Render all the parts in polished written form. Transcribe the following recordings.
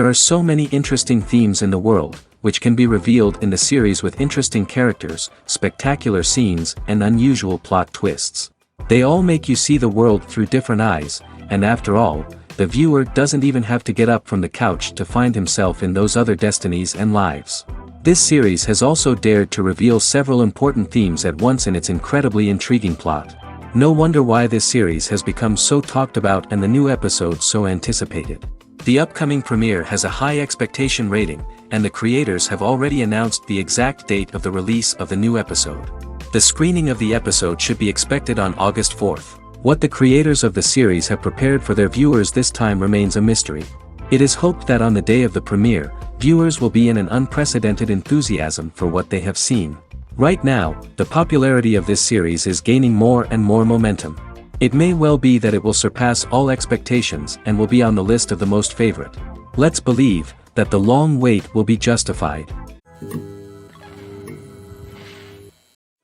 There are so many interesting themes in the world, which can be revealed in the series with interesting characters, spectacular scenes, and unusual plot twists. They all make you see the world through different eyes, and after all, the viewer doesn't even have to get up from the couch to find himself in those other destinies and lives. This series has also dared to reveal several important themes at once in its incredibly intriguing plot. No wonder why this series has become so talked about and the new episodes so anticipated. The upcoming premiere has a high expectation rating, and the creators have already announced the exact date of the release of the new episode. The screening of the episode should be expected on August 4th. What the creators of the series have prepared for their viewers this time remains a mystery. It is hoped that on the day of the premiere, viewers will be in an unprecedented enthusiasm for what they have seen. Right now, the popularity of this series is gaining more and more momentum. It may well be that it will surpass all expectations and will be on the list of the most favorite. Let's believe that the long wait will be justified.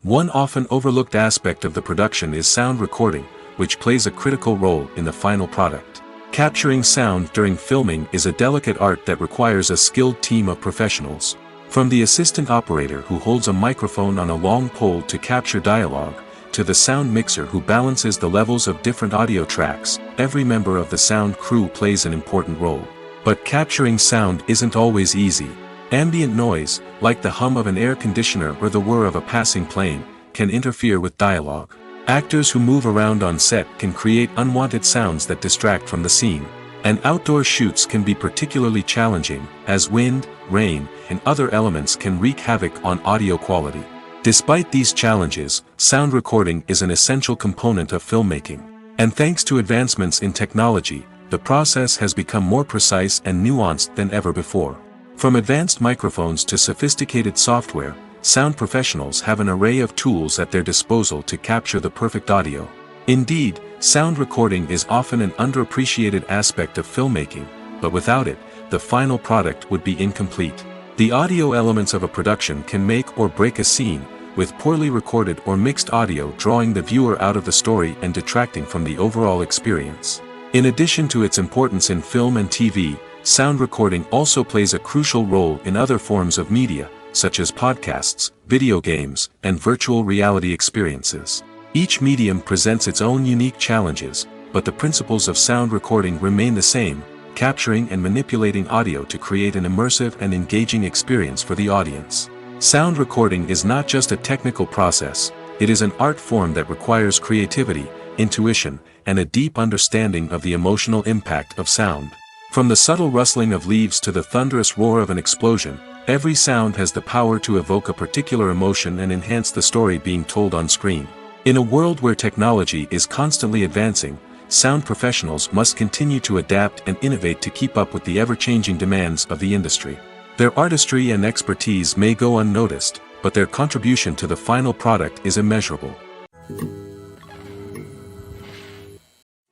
One often overlooked aspect of the production is sound recording, which plays a critical role in the final product. Capturing sound during filming is a delicate art that requires a skilled team of professionals. From the assistant operator who holds a microphone on a long pole to capture dialogue, to the sound mixer who balances the levels of different audio tracks, every member of the sound crew plays an important role. But capturing sound isn't always easy. Ambient noise, like the hum of an air conditioner or the whir of a passing plane, can interfere with dialogue. Actors who move around on set can create unwanted sounds that distract from the scene. And outdoor shoots can be particularly challenging, as wind, rain, and other elements can wreak havoc on audio quality. Despite these challenges, sound recording is an essential component of filmmaking. And thanks to advancements in technology, the process has become more precise and nuanced than ever before. From advanced microphones to sophisticated software, sound professionals have an array of tools at their disposal to capture the perfect audio. Indeed, sound recording is often an underappreciated aspect of filmmaking, but without it, the final product would be incomplete. The audio elements of a production can make or break a scene, with poorly recorded or mixed audio drawing the viewer out of the story and detracting from the overall experience. In addition to its importance in film and TV, sound recording also plays a crucial role in other forms of media, such as podcasts, video games, and virtual reality experiences. Each medium presents its own unique challenges, but the principles of sound recording remain the same, capturing and manipulating audio to create an immersive and engaging experience for the audience. Sound recording is not just a technical process, it is an art form that requires creativity, intuition, and a deep understanding of the emotional impact of sound. From the subtle rustling of leaves to the thunderous roar of an explosion, every sound has the power to evoke a particular emotion and enhance the story being told on screen. In a world where technology is constantly advancing, sound professionals must continue to adapt and innovate to keep up with the ever-changing demands of the industry. Their artistry and expertise may go unnoticed, but their contribution to the final product is immeasurable.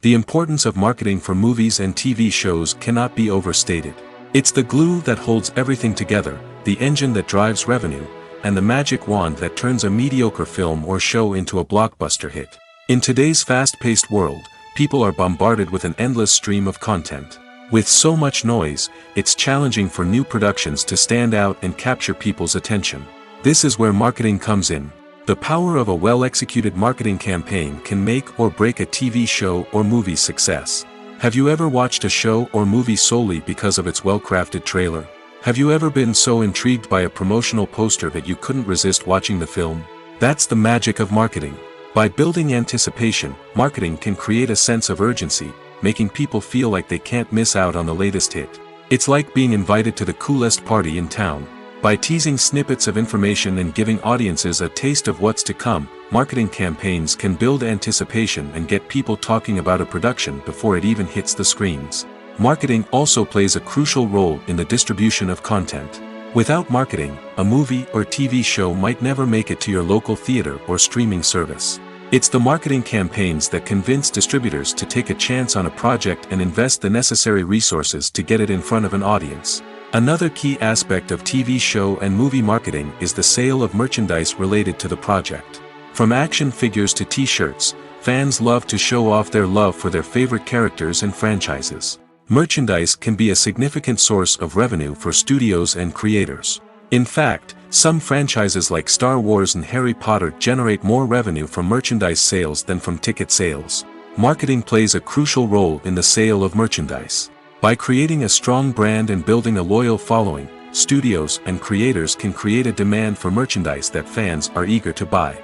The importance of marketing for movies and TV shows cannot be overstated. It's the glue that holds everything together, the engine that drives revenue, and the magic wand that turns a mediocre film or show into a blockbuster hit. In today's fast-paced world, people are bombarded with an endless stream of content. With so much noise, it's challenging for new productions to stand out and capture people's attention. This is where marketing comes in. The power of a well-executed marketing campaign can make or break a TV show or movie's success. Have you ever watched a show or movie solely because of its well-crafted trailer? Have you ever been so intrigued by a promotional poster that you couldn't resist watching the film? That's the magic of marketing. By building anticipation, marketing can create a sense of urgency, making people feel like they can't miss out on the latest hit. It's like being invited to the coolest party in town. By teasing snippets of information and giving audiences a taste of what's to come, marketing campaigns can build anticipation and get people talking about a production before it even hits the screens. Marketing also plays a crucial role in the distribution of content. Without marketing, a movie or TV show might never make it to your local theater or streaming service. It's the marketing campaigns that convince distributors to take a chance on a project and invest the necessary resources to get it in front of an audience. Another key aspect of TV show and movie marketing is the sale of merchandise related to the project. From action figures to t-shirts, fans love to show off their love for their favorite characters and franchises. Merchandise can be a significant source of revenue for studios and creators. In fact, some franchises like Star Wars and Harry Potter generate more revenue from merchandise sales than from ticket sales. Marketing plays a crucial role in the sale of merchandise. By creating a strong brand and building a loyal following, studios and creators can create a demand for merchandise that fans are eager to buy.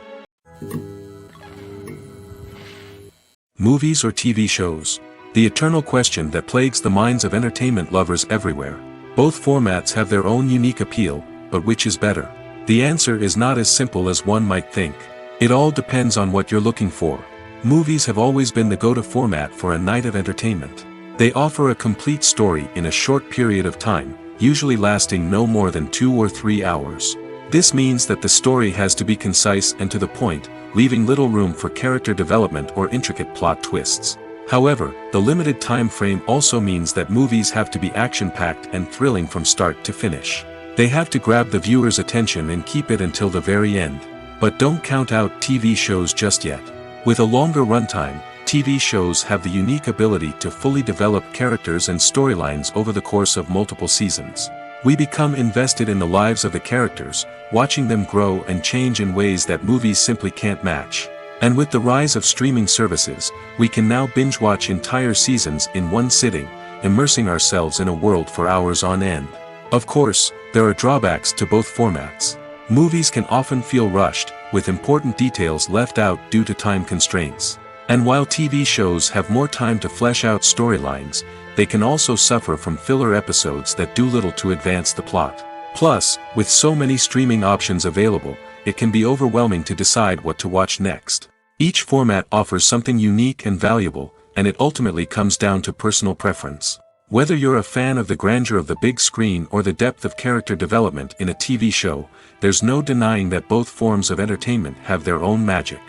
Movies or TV shows? The eternal question that plagues the minds of entertainment lovers everywhere. Both formats have their own unique appeal, but which is better? The answer is not as simple as one might think. It all depends on what you're looking for. Movies have always been the go-to format for a night of entertainment. They offer a complete story in a short period of time, usually lasting no more than 2 or 3 hours. This means that the story has to be concise and to the point, leaving little room for character development or intricate plot twists. However, the limited time frame also means that movies have to be action-packed and thrilling from start to finish. They have to grab the viewer's attention and keep it until the very end. But don't count out TV shows just yet. With a longer runtime, TV shows have the unique ability to fully develop characters and storylines over the course of multiple seasons. We become invested in the lives of the characters, watching them grow and change in ways that movies simply can't match. And with the rise of streaming services, we can now binge-watch entire seasons in one sitting, immersing ourselves in a world for hours on end. Of course, there are drawbacks to both formats. Movies can often feel rushed, with important details left out due to time constraints. And while TV shows have more time to flesh out storylines, they can also suffer from filler episodes that do little to advance the plot. Plus, with so many streaming options available, it can be overwhelming to decide what to watch next. Each format offers something unique and valuable, and it ultimately comes down to personal preference. Whether you're a fan of the grandeur of the big screen or the depth of character development in a TV show, there's no denying that both forms of entertainment have their own magic.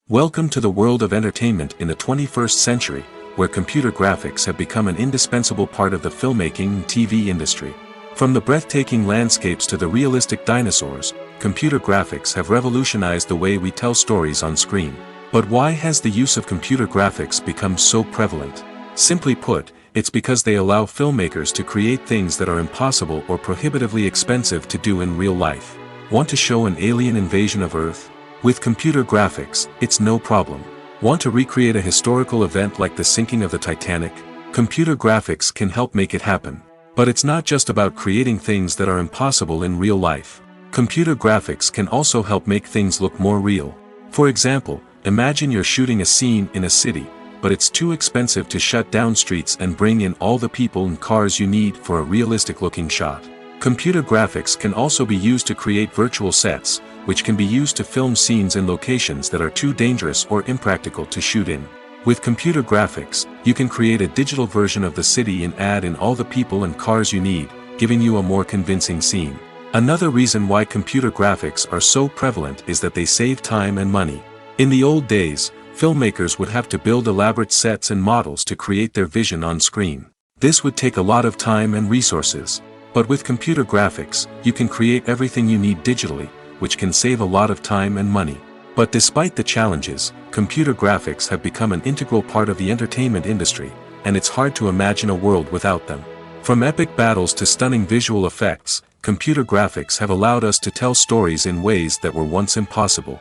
Welcome to the world of entertainment in the 21st century, where computer graphics have become an indispensable part of the filmmaking and TV industry. From the breathtaking landscapes to the realistic dinosaurs, computer graphics have revolutionized the way we tell stories on screen. But why has the use of computer graphics become so prevalent? Simply put, it's because they allow filmmakers to create things that are impossible or prohibitively expensive to do in real life. Want to show an alien invasion of Earth? With computer graphics, it's no problem. Want to recreate a historical event like the sinking of the Titanic? Computer graphics can help make it happen. But it's not just about creating things that are impossible in real life. Computer graphics can also help make things look more real. For example, imagine you're shooting a scene in a city, but it's too expensive to shut down streets and bring in all the people and cars you need for a realistic-looking shot. Computer graphics can also be used to create virtual sets, which can be used to film scenes in locations that are too dangerous or impractical to shoot in. With computer graphics, you can create a digital version of the city and add in all the people and cars you need, giving you a more convincing scene. Another reason why computer graphics are so prevalent is that they save time and money. In the old days, filmmakers would have to build elaborate sets and models to create their vision on screen. This would take a lot of time and resources. But with computer graphics, you can create everything you need digitally, which can save a lot of time and money. But despite the challenges, computer graphics have become an integral part of the entertainment industry, and it's hard to imagine a world without them. From epic battles to stunning visual effects, computer graphics have allowed us to tell stories in ways that were once impossible.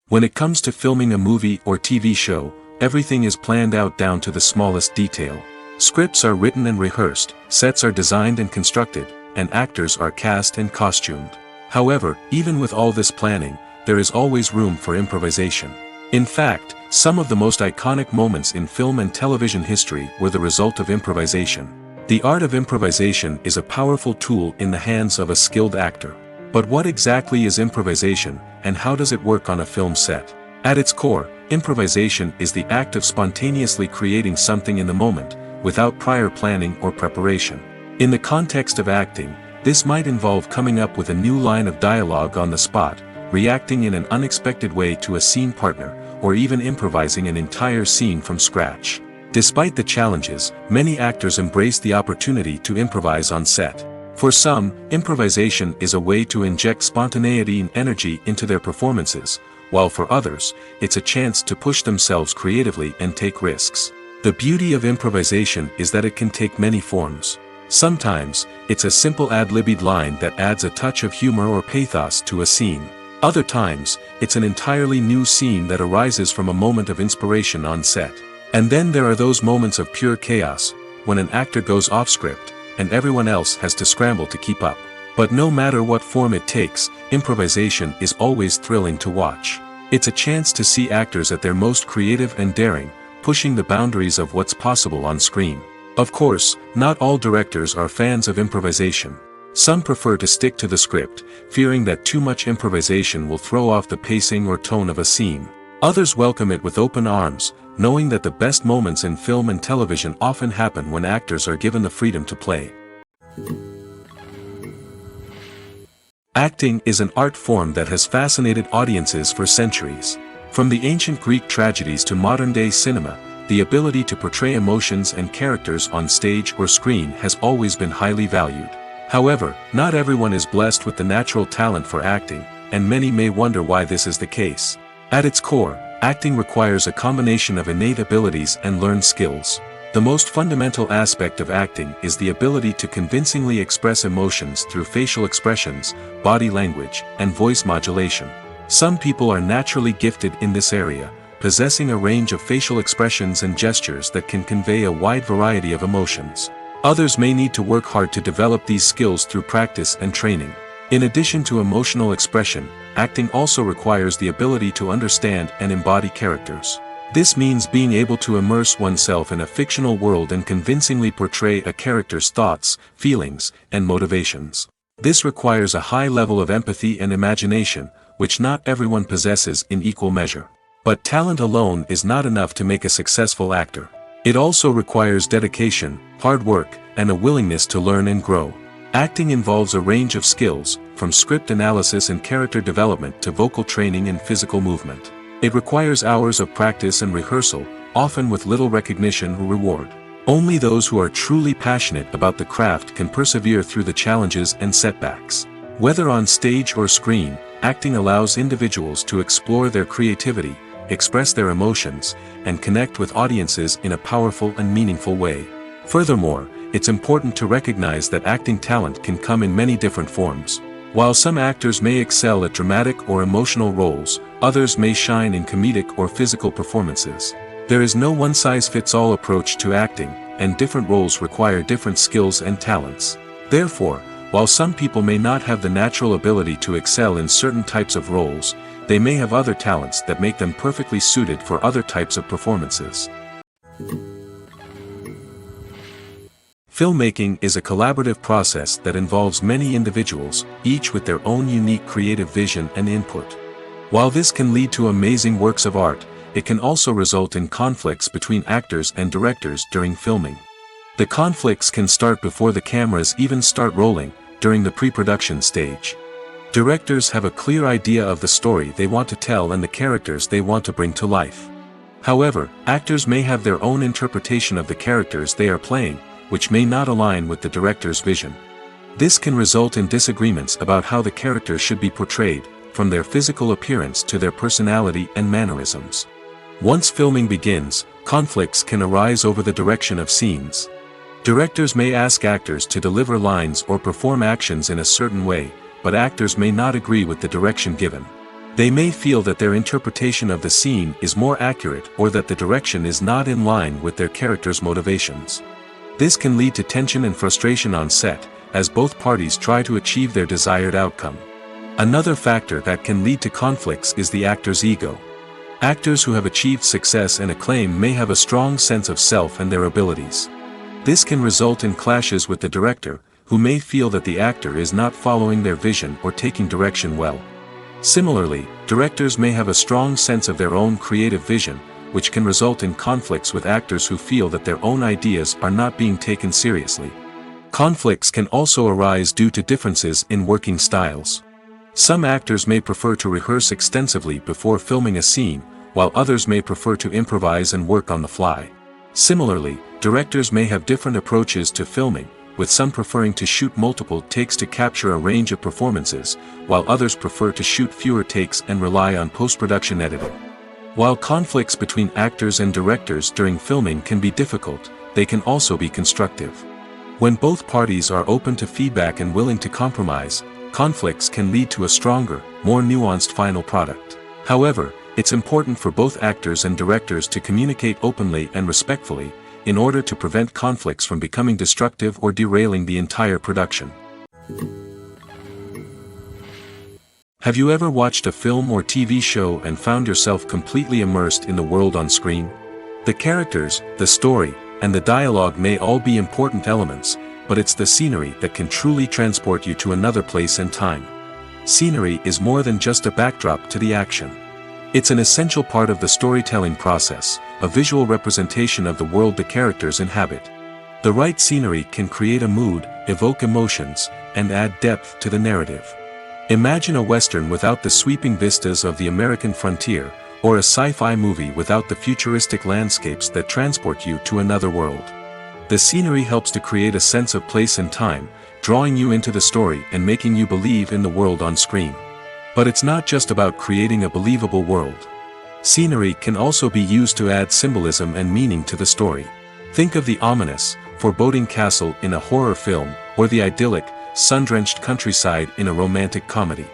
When it comes to filming a movie or TV show, everything is planned out down to the smallest detail. Scripts are written and rehearsed, sets are designed and constructed, and actors are cast and costumed. However, even with all this planning, there is always room for improvisation. In fact, some of the most iconic moments in film and television history were the result of improvisation. The art of improvisation is a powerful tool in the hands of a skilled actor. But what exactly is improvisation, and how does it work on a film set? At its core, improvisation is the act of spontaneously creating something in the moment, without prior planning or preparation. In the context of acting, this might involve coming up with a new line of dialogue on the spot, reacting in an unexpected way to a scene partner, or even improvising an entire scene from scratch. Despite the challenges, many actors embrace the opportunity to improvise on set. For some, improvisation is a way to inject spontaneity and energy into their performances, while for others, it's a chance to push themselves creatively and take risks. The beauty of improvisation is that it can take many forms. Sometimes, it's a simple ad-libbed line that adds a touch of humor or pathos to a scene. Other times, it's an entirely new scene that arises from a moment of inspiration on set. And then there are those moments of pure chaos, when an actor goes off script, and everyone else has to scramble to keep up. But no matter what form it takes, improvisation is always thrilling to watch. It's a chance to see actors at their most creative and daring, pushing the boundaries of what's possible on screen. Of course, not all directors are fans of improvisation. Some prefer to stick to the script, fearing that too much improvisation will throw off the pacing or tone of a scene. Others welcome it with open arms, knowing that the best moments in film and television often happen when actors are given the freedom to play. Acting is an art form that has fascinated audiences for centuries. From the ancient Greek tragedies to modern-day cinema, the ability to portray emotions and characters on stage or screen has always been highly valued. However, not everyone is blessed with the natural talent for acting, and many may wonder why this is the case. At its core, acting requires a combination of innate abilities and learned skills. The most fundamental aspect of acting is the ability to convincingly express emotions through facial expressions, body language, and voice modulation. Some people are naturally gifted in this area, possessing a range of facial expressions and gestures that can convey a wide variety of emotions. Others may need to work hard to develop these skills through practice and training. In addition to emotional expression, acting also requires the ability to understand and embody characters. This means being able to immerse oneself in a fictional world and convincingly portray a character's thoughts, feelings, and motivations. This requires a high level of empathy and imagination, which not everyone possesses in equal measure. But talent alone is not enough to make a successful actor. It also requires dedication, hard work, and a willingness to learn and grow. Acting involves a range of skills, from script analysis and character development to vocal training and physical movement. It requires hours of practice and rehearsal, often with little recognition or reward. Only those who are truly passionate about the craft can persevere through the challenges and setbacks. Whether on stage or screen, acting allows individuals to explore their creativity, express their emotions, and connect with audiences in a powerful and meaningful way. Furthermore, it's important to recognize that acting talent can come in many different forms. While some actors may excel at dramatic or emotional roles, others may shine in comedic or physical performances. There is no one-size-fits-all approach to acting, and different roles require different skills and talents. Therefore, while some people may not have the natural ability to excel in certain types of roles, they may have other talents that make them perfectly suited for other types of performances. Filmmaking is a collaborative process that involves many individuals, each with their own unique creative vision and input. While this can lead to amazing works of art, it can also result in conflicts between actors and directors during filming. The conflicts can start before the cameras even start rolling, during the pre-production stage. Directors have a clear idea of the story they want to tell and the characters they want to bring to life. However, actors may have their own interpretation of the characters they are playing, which may not align with the director's vision. This can result in disagreements about how the characters should be portrayed, from their physical appearance to their personality and mannerisms. Once filming begins, conflicts can arise over the direction of scenes. Directors may ask actors to deliver lines or perform actions in a certain way, but actors may not agree with the direction given. They may feel that their interpretation of the scene is more accurate or that the direction is not in line with their character's motivations. This can lead to tension and frustration on set, as both parties try to achieve their desired outcome. Another factor that can lead to conflicts is the actor's ego. Actors who have achieved success and acclaim may have a strong sense of self and their abilities. This can result in clashes with the director, who may feel that the actor is not following their vision or taking direction well. Similarly, directors may have a strong sense of their own creative vision, which can result in conflicts with actors who feel that their own ideas are not being taken seriously. Conflicts can also arise due to differences in working styles. Some actors may prefer to rehearse extensively before filming a scene, while others may prefer to improvise and work on the fly. Similarly, directors may have different approaches to filming, with some preferring to shoot multiple takes to capture a range of performances, while others prefer to shoot fewer takes and rely on post-production editing. While conflicts between actors and directors during filming can be difficult, they can also be constructive. When both parties are open to feedback and willing to compromise, conflicts can lead to a stronger, more nuanced final product. However, it's important for both actors and directors to communicate openly and respectfully, in order to prevent conflicts from becoming destructive or derailing the entire production. Have you ever watched a film or TV show and found yourself completely immersed in the world on screen? The characters, the story, and the dialogue may all be important elements, but it's the scenery that can truly transport you to another place and time. Scenery is more than just a backdrop to the action. It's an essential part of the storytelling process, a visual representation of the world the characters inhabit. The right scenery can create a mood, evoke emotions, and add depth to the narrative. Imagine a Western without the sweeping vistas of the American frontier, or a sci-fi movie without the futuristic landscapes that transport you to another world. The scenery helps to create a sense of place and time, drawing you into the story and making you believe in the world on screen. But it's not just about creating a believable world. Scenery can also be used to add symbolism and meaning to the story. Think of the ominous, foreboding castle in a horror film, or the idyllic, sun-drenched countryside in a romantic comedy.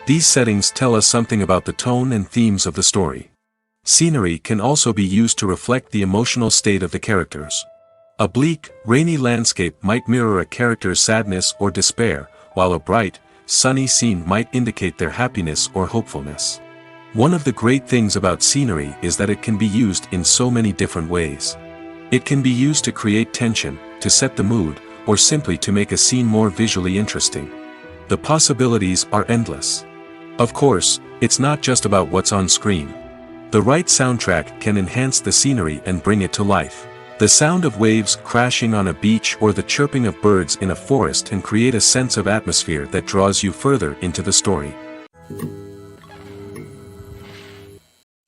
These settings tell us something about the tone and themes of the story. Scenery can also be used to reflect the emotional state of the characters. A bleak, rainy landscape might mirror a character's sadness or despair, while a bright, sunny scene might indicate their happiness or hopefulness. One of the great things about scenery is that it can be used in so many different ways. It can be used to create tension, to set the mood, or simply to make a scene more visually interesting. The possibilities are endless. Of course, it's not just about what's on screen. The right soundtrack can enhance the scenery and bring it to life. The sound of waves crashing on a beach or the chirping of birds in a forest can create a sense of atmosphere that draws you further into the story.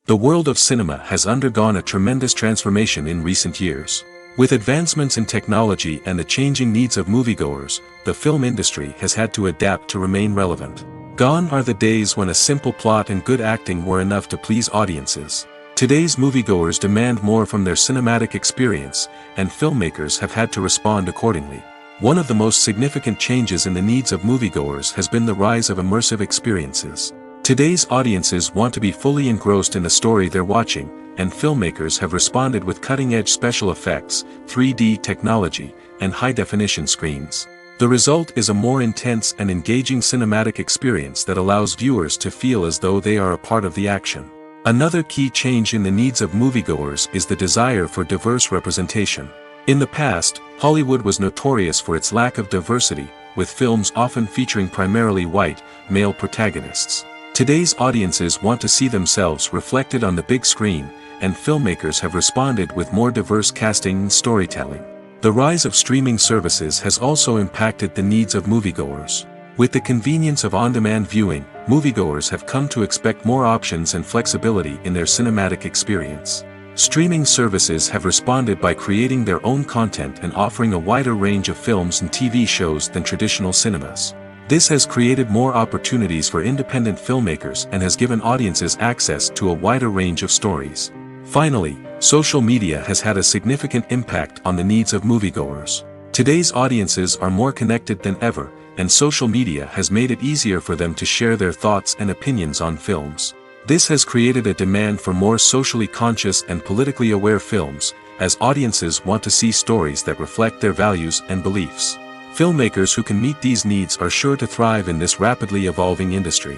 The world of cinema has undergone a tremendous transformation in recent years. With advancements in technology and the changing needs of moviegoers, the film industry has had to adapt to remain relevant. Gone are the days when a simple plot and good acting were enough to please audiences. Today's moviegoers demand more from their cinematic experience, and filmmakers have had to respond accordingly. One of the most significant changes in the needs of moviegoers has been the rise of immersive experiences. Today's audiences want to be fully engrossed in the story they're watching, and filmmakers have responded with cutting-edge special effects, 3D technology, and high-definition screens. The result is a more intense and engaging cinematic experience that allows viewers to feel as though they are a part of the action. Another key change in the needs of moviegoers is the desire for diverse representation. In the past, Hollywood was notorious for its lack of diversity, with films often featuring primarily white, male protagonists. Today's audiences want to see themselves reflected on the big screen, and filmmakers have responded with more diverse casting and storytelling. The rise of streaming services has also impacted the needs of moviegoers. With the convenience of on-demand viewing, moviegoers have come to expect more options and flexibility in their cinematic experience. Streaming services have responded by creating their own content and offering a wider range of films and TV shows than traditional cinemas. This has created more opportunities for independent filmmakers and has given audiences access to a wider range of stories. Finally, social media has had a significant impact on the needs of moviegoers. Today's audiences are more connected than ever, and social media has made it easier for them to share their thoughts and opinions on films. This has created a demand for more socially conscious and politically aware films, as audiences want to see stories that reflect their values and beliefs. Filmmakers who can meet these needs are sure to thrive in this rapidly evolving industry.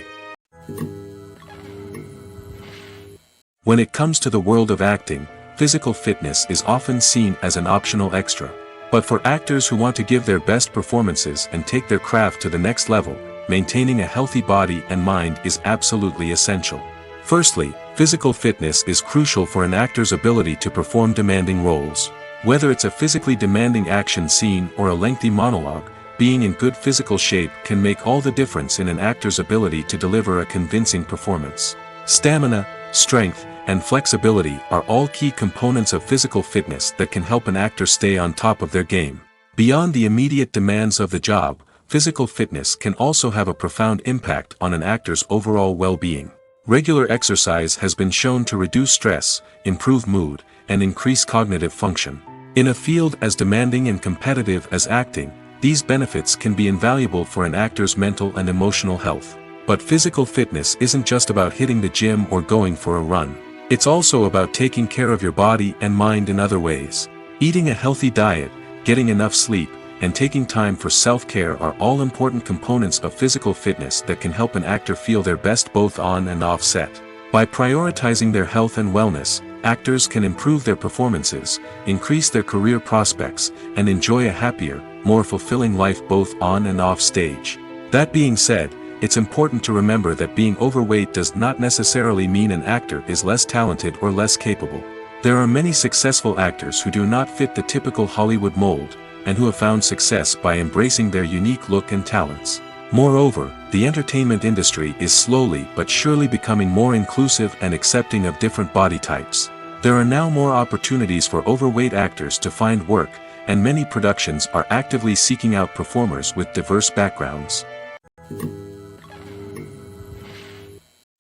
When it comes to the world of acting, physical fitness is often seen as an optional extra. But for actors who want to give their best performances and take their craft to the next level, maintaining a healthy body and mind is absolutely essential. Firstly, physical fitness is crucial for an actor's ability to perform demanding roles. Whether it's a physically demanding action scene or a lengthy monologue, being in good physical shape can make all the difference in an actor's ability to deliver a convincing performance. Stamina, strength, and flexibility are all key components of physical fitness that can help an actor stay on top of their game. Beyond the immediate demands of the job, physical fitness can also have a profound impact on an actor's overall well-being. Regular exercise has been shown to reduce stress, improve mood, and increase cognitive function. In a field as demanding and competitive as acting, these benefits can be invaluable for an actor's mental and emotional health. But physical fitness isn't just about hitting the gym or going for a run. It's also about taking care of your body and mind in other ways. Eating a healthy diet, getting enough sleep, and taking time for self-care are all important components of physical fitness that can help an actor feel their best both on and off set. By prioritizing their health and wellness, actors can improve their performances, increase their career prospects, and enjoy a happier, more fulfilling life both on and off stage. That being said, it's important to remember that being overweight does not necessarily mean an actor is less talented or less capable. There are many successful actors who do not fit the typical Hollywood mold, and who have found success by embracing their unique look and talents. Moreover, the entertainment industry is slowly but surely becoming more inclusive and accepting of different body types. There are now more opportunities for overweight actors to find work, and many productions are actively seeking out performers with diverse backgrounds.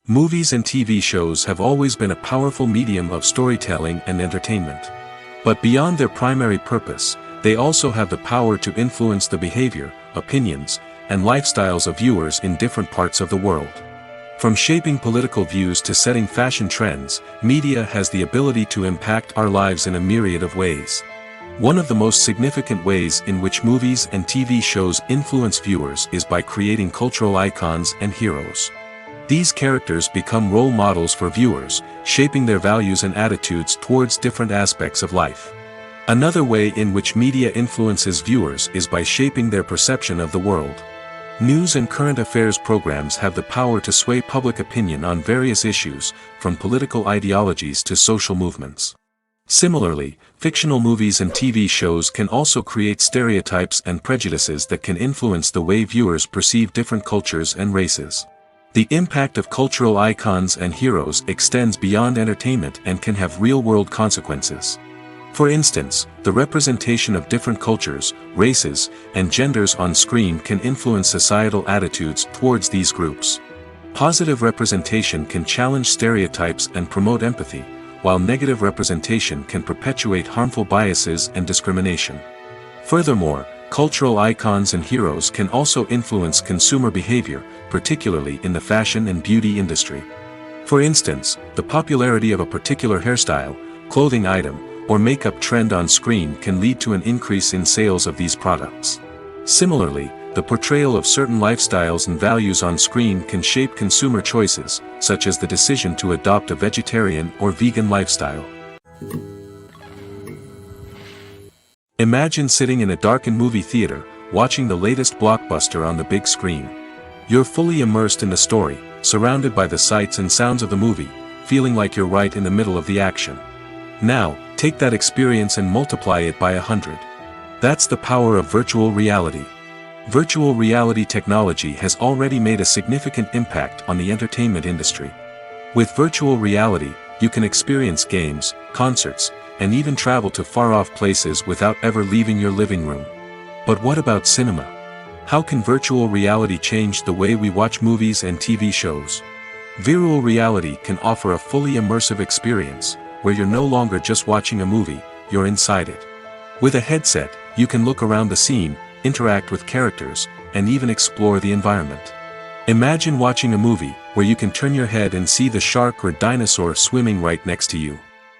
Movies and TV shows have always been a powerful medium of storytelling and entertainment. But beyond their primary purpose, they also have the power to influence the behavior, opinions, and lifestyles of viewers in different parts of the world. From shaping political views to setting fashion trends, media has the ability to impact our lives in a myriad of ways. One of the most significant ways in which movies and TV shows influence viewers is by creating cultural icons and heroes. These characters become role models for viewers, shaping their values and attitudes towards different aspects of life. Another way in which media influences viewers is by shaping their perception of the world. News and current affairs programs have the power to sway public opinion on various issues, from political ideologies to social movements. Similarly, fictional movies and TV shows can also create stereotypes and prejudices that can influence the way viewers perceive different cultures and races. The impact of cultural icons and heroes extends beyond entertainment and can have real-world consequences. For instance, the representation of different cultures, races, and genders on screen can influence societal attitudes towards these groups. Positive representation can challenge stereotypes and promote empathy, while negative representation can perpetuate harmful biases and discrimination. Furthermore, cultural icons and heroes can also influence consumer behavior, particularly in the fashion and beauty industry. For instance, the popularity of a particular hairstyle, clothing item, or makeup trend on screen can lead to an increase in sales of these products. Similarly, the portrayal of certain lifestyles and values on screen can shape consumer choices, such as the decision to adopt a vegetarian or vegan lifestyle. Imagine sitting in a darkened movie theater, watching the latest blockbuster on the big screen. You're fully immersed in the story, surrounded by the sights and sounds of the movie, feeling like you're right in the middle of the action. Now, take that experience and multiply it by 100. That's the power of virtual reality. Virtual reality technology has already made a significant impact on the entertainment industry. With virtual reality, you can experience games, concerts, and even travel to far-off places without ever leaving your living room. But what about cinema? How can virtual reality change the way we watch movies and TV shows? Virtual reality can offer a fully immersive experience, where you're no longer just watching a movie, you're inside it. With a headset, you can look around the scene, interact with characters, and even explore the environment. Imagine watching a movie, where you can turn your head and see the shark or dinosaur swimming right next to you.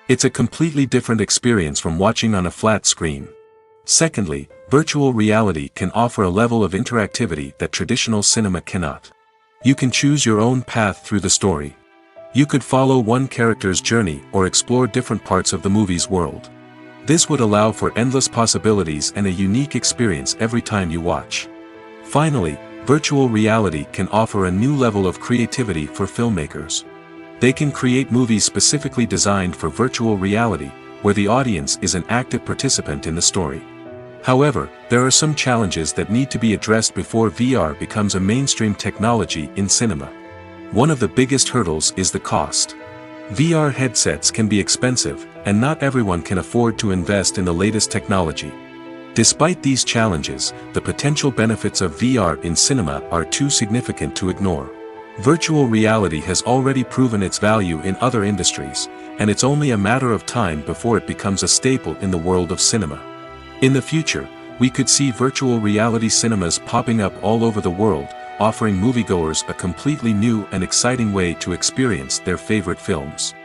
It's a completely different experience from watching on a flat screen. Secondly, virtual reality can offer a level of interactivity that traditional cinema cannot. You can choose your own path through the story. You could follow one character's journey or explore different parts of the movie's world. This would allow for endless possibilities and a unique experience every time you watch. Finally, virtual reality can offer a new level of creativity for filmmakers. They can create movies specifically designed for virtual reality, where the audience is an active participant in the story. However, there are some challenges that need to be addressed before VR becomes a mainstream technology in cinema. One of the biggest hurdles is the cost. VR headsets can be expensive, and not everyone can afford to invest in the latest technology. Despite these challenges, the potential benefits of VR in cinema are too significant to ignore. Virtual reality has already proven its value in other industries, and it's only a matter of time before it becomes a staple in the world of cinema. In the future, we could see virtual reality cinemas popping up all over the world, offering moviegoers a completely new and exciting way to experience their favorite films.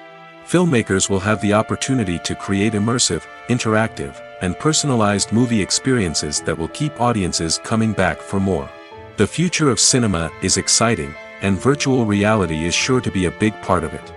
Filmmakers will have the opportunity to create immersive, interactive, and personalized movie experiences that will keep audiences coming back for more. The future of cinema is exciting, and virtual reality is sure to be a big part of it.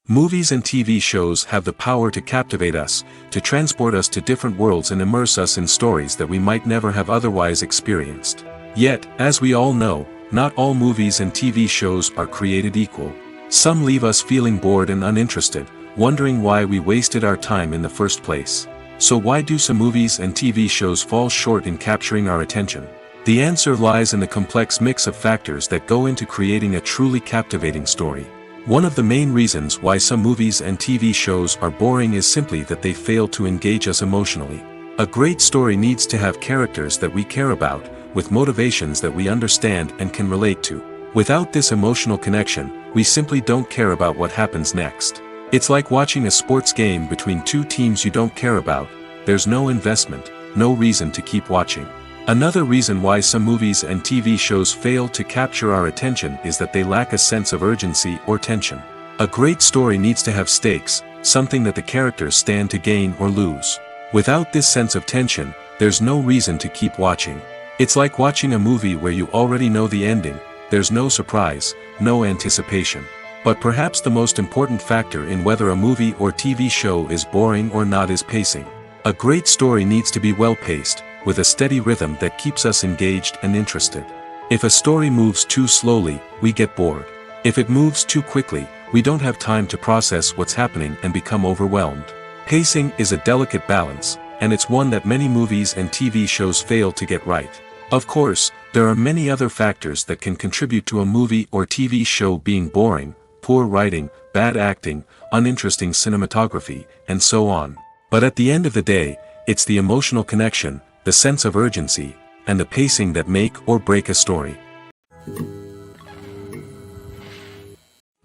Movies and TV shows have the power to captivate us, to transport us to different worlds and immerse us in stories that we might never have otherwise experienced. Yet, as we all know, not all movies and TV shows are created equal. Some leave us feeling bored and uninterested, wondering why we wasted our time in the first place. So why do some movies and TV shows fall short in capturing our attention? The answer lies in the complex mix of factors that go into creating a truly captivating story. One of the main reasons why some movies and TV shows are boring is simply that they fail to engage us emotionally. A great story needs to have characters that we care about, with motivations that we understand and can relate to. Without this emotional connection, we simply don't care about what happens next. It's like watching a sports game between two teams you don't care about. There's no investment, no reason to keep watching. Another reason why some movies and TV shows fail to capture our attention is that they lack a sense of urgency or tension. A great story needs to have stakes, something that the characters stand to gain or lose. Without this sense of tension, there's no reason to keep watching. It's like watching a movie where you already know the ending. There's no surprise, no anticipation. But perhaps the most important factor in whether a movie or TV show is boring or not is pacing. A great story needs to be well-paced, with a steady rhythm that keeps us engaged and interested. If a story moves too slowly, we get bored. If it moves too quickly, we don't have time to process what's happening and become overwhelmed. Pacing is a delicate balance, and it's one that many movies and TV shows fail to get right. Of course, there are many other factors that can contribute to a movie or TV show being boring: poor writing, bad acting, uninteresting cinematography, and so on. But at the end of the day, it's the emotional connection, the sense of urgency, and the pacing that make or break a story.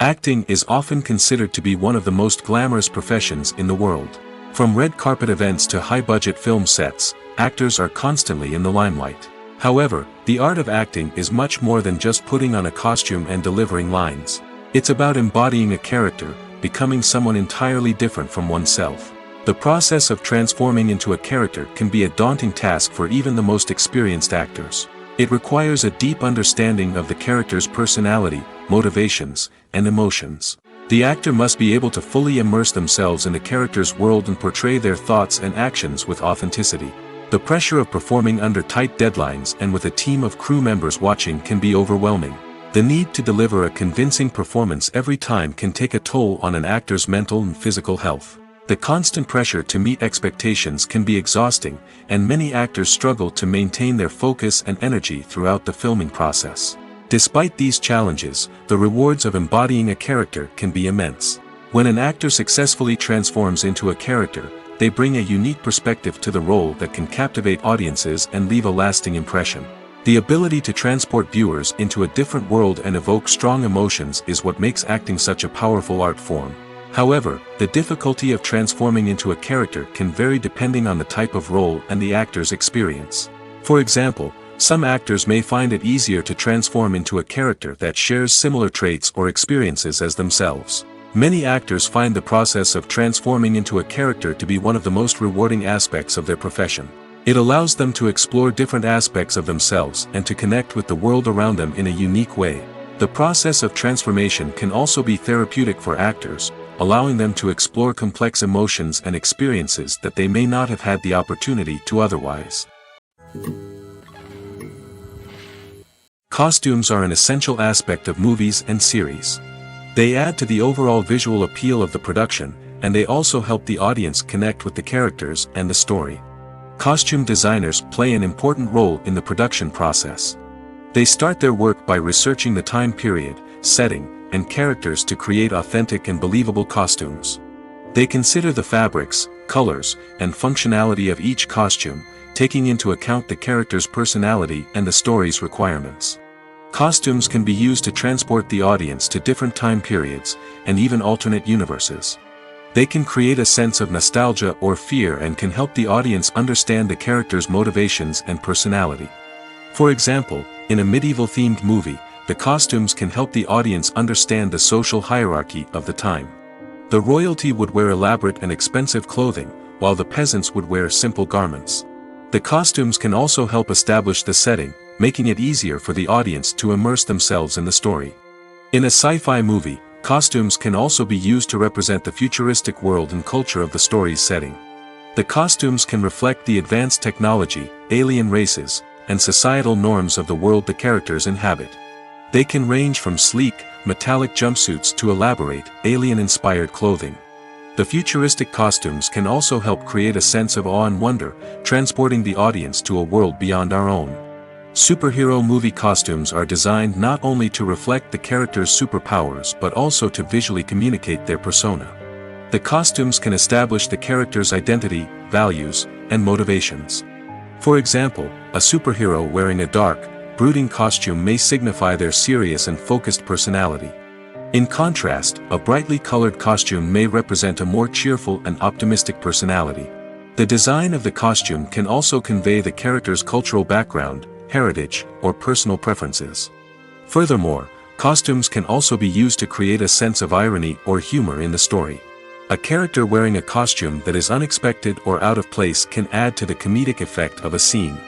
Acting is often considered to be one of the most glamorous professions in the world. From red carpet events to high-budget film sets, actors are constantly in the limelight. However, the art of acting is much more than just putting on a costume and delivering lines. It's about embodying a character, becoming someone entirely different from oneself. The process of transforming into a character can be a daunting task for even the most experienced actors. It requires a deep understanding of the character's personality, motivations, and emotions. The actor must be able to fully immerse themselves in the character's world and portray their thoughts and actions with authenticity. The pressure of performing under tight deadlines and with a team of crew members watching can be overwhelming. The need to deliver a convincing performance every time can take a toll on an actor's mental and physical health. The constant pressure to meet expectations can be exhausting, and many actors struggle to maintain their focus and energy throughout the filming process. Despite these challenges, the rewards of embodying a character can be immense. When an actor successfully transforms into a character, they bring a unique perspective to the role that can captivate audiences and leave a lasting impression. The ability to transport viewers into a different world and evoke strong emotions is what makes acting such a powerful art form. However, the difficulty of transforming into a character can vary depending on the type of role and the actor's experience. For example, some actors may find it easier to transform into a character that shares similar traits or experiences as themselves. Many actors find the process of transforming into a character to be one of the most rewarding aspects of their profession. It allows them to explore different aspects of themselves and to connect with the world around them in a unique way. The process of transformation can also be therapeutic for actors, allowing them to explore complex emotions and experiences that they may not have had the opportunity to otherwise. Costumes are an essential aspect of movies and series. They add to the overall visual appeal of the production, and they also help the audience connect with the characters and the story. Costume designers play an important role in the production process. They start their work by researching the time period, setting, and characters to create authentic and believable costumes. They consider the fabrics, colors, and functionality of each costume, taking into account the character's personality and the story's requirements. Costumes can be used to transport the audience to different time periods, and even alternate universes. They can create a sense of nostalgia or fear and can help the audience understand the character's motivations and personality. For example, in a medieval-themed movie, the costumes can help the audience understand the social hierarchy of the time. The royalty would wear elaborate and expensive clothing, while the peasants would wear simple garments. The costumes can also help establish the setting, making it easier for the audience to immerse themselves in the story. In a sci-fi movie, costumes can also be used to represent the futuristic world and culture of the story's setting. The costumes can reflect the advanced technology, alien races, and societal norms of the world the characters inhabit. They can range from sleek, metallic jumpsuits to elaborate, alien-inspired clothing. The futuristic costumes can also help create a sense of awe and wonder, transporting the audience to a world beyond our own. Superhero movie costumes are designed not only to reflect the character's superpowers but also to visually communicate their persona. The costumes can establish the character's identity, values, and motivations. For example, a superhero wearing a dark, brooding costume may signify their serious and focused personality. In contrast, a brightly colored costume may represent a more cheerful and optimistic personality. The design of the costume can also convey the character's cultural background, heritage, or personal preferences. Furthermore, costumes can also be used to create a sense of irony or humor in the story. A character wearing a costume that is unexpected or out of place can add to the comedic effect of a scene.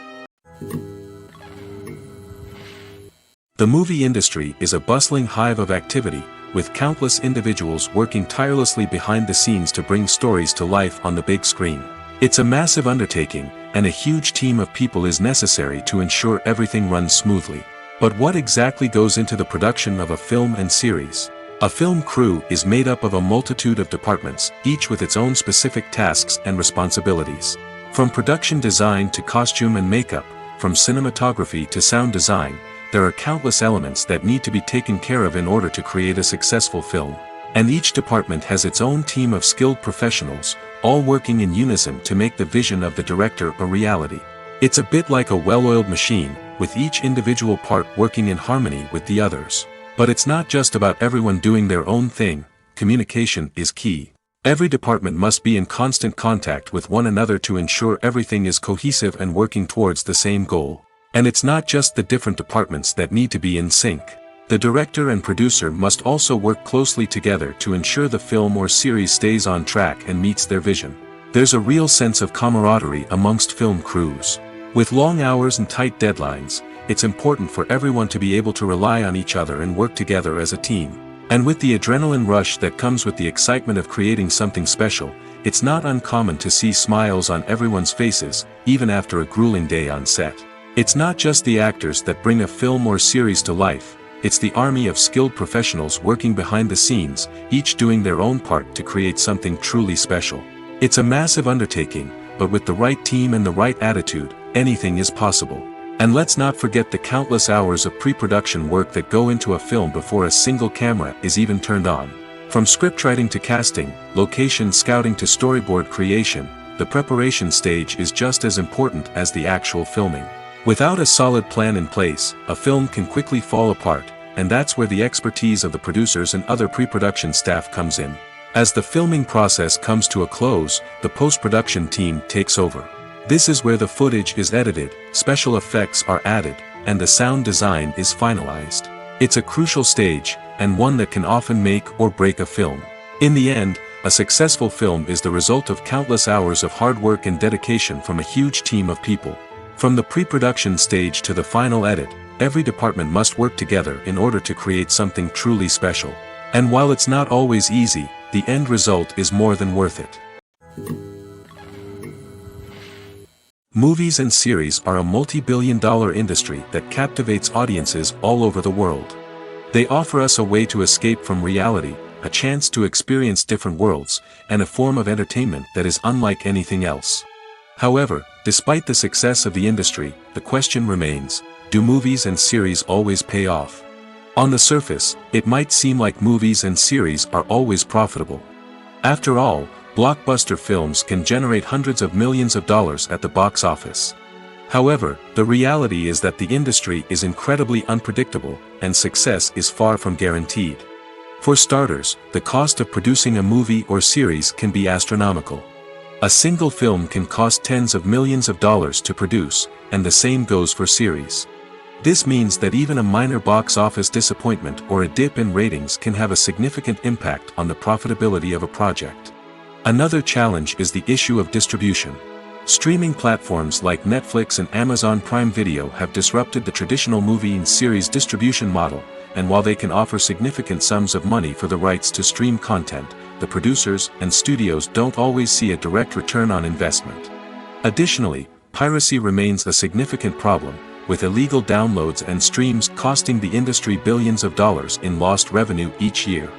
The movie industry is a bustling hive of activity, with countless individuals working tirelessly behind the scenes to bring stories to life on the big screen. It's a massive undertaking, and a huge team of people is necessary to ensure everything runs smoothly. But what exactly goes into the production of a film and series? A film crew is made up of a multitude of departments, each with its own specific tasks and responsibilities. From production design to costume and makeup, from cinematography to sound design, there are countless elements that need to be taken care of in order to create a successful film. And each department has its own team of skilled professionals, all working in unison to make the vision of the director a reality. It's a bit like a well-oiled machine, with each individual part working in harmony with the others. But it's not just about everyone doing their own thing. Communication is key. Every department must be in constant contact with one another to ensure everything is cohesive and working towards the same goal. And it's not just the different departments that need to be in sync. The director and producer must also work closely together to ensure the film or series stays on track and meets their vision. There's a real sense of camaraderie amongst film crews. With long hours and tight deadlines, it's important for everyone to be able to rely on each other and work together as a team. And with the adrenaline rush that comes with the excitement of creating something special, it's not uncommon to see smiles on everyone's faces, even after a grueling day on set. It's not just the actors that bring a film or series to life, it's the army of skilled professionals working behind the scenes, each doing their own part to create something truly special. It's a massive undertaking, but with the right team and the right attitude, anything is possible. And let's not forget the countless hours of pre-production work that go into a film before a single camera is even turned on. From scriptwriting to casting, location scouting to storyboard creation, the preparation stage is just as important as the actual filming. Without a solid plan in place, a film can quickly fall apart, and that's where the expertise of the producers and other pre-production staff comes in. As the filming process comes to a close, the post-production team takes over. This is where the footage is edited, special effects are added, and the sound design is finalized. It's a crucial stage, and one that can often make or break a film. In the end, a successful film is the result of countless hours of hard work and dedication from a huge team of people. From the pre-production stage to the final edit, every department must work together in order to create something truly special. And while it's not always easy, the end result is more than worth it. Movies and series are a multi-billion-dollar industry that captivates audiences all over the world. They offer us a way to escape from reality, a chance to experience different worlds, and a form of entertainment that is unlike anything else. However, despite the success of the industry, the question remains, do movies and series always pay off? On the surface, it might seem like movies and series are always profitable. After all, blockbuster films can generate hundreds of millions of dollars at the box office. However, the reality is that the industry is incredibly unpredictable, and success is far from guaranteed. For starters, the cost of producing a movie or series can be astronomical. A single film can cost tens of millions of dollars to produce, and the same goes for series. This means that even a minor box office disappointment or a dip in ratings can have a significant impact on the profitability of a project. Another challenge is the issue of distribution. Streaming platforms like Netflix and Amazon Prime Video have disrupted the traditional movie and series distribution model, and while they can offer significant sums of money for the rights to stream content, the producers and studios don't always see a direct return on investment. Additionally, piracy remains a significant problem, with illegal downloads and streams costing the industry billions of dollars in lost revenue each year.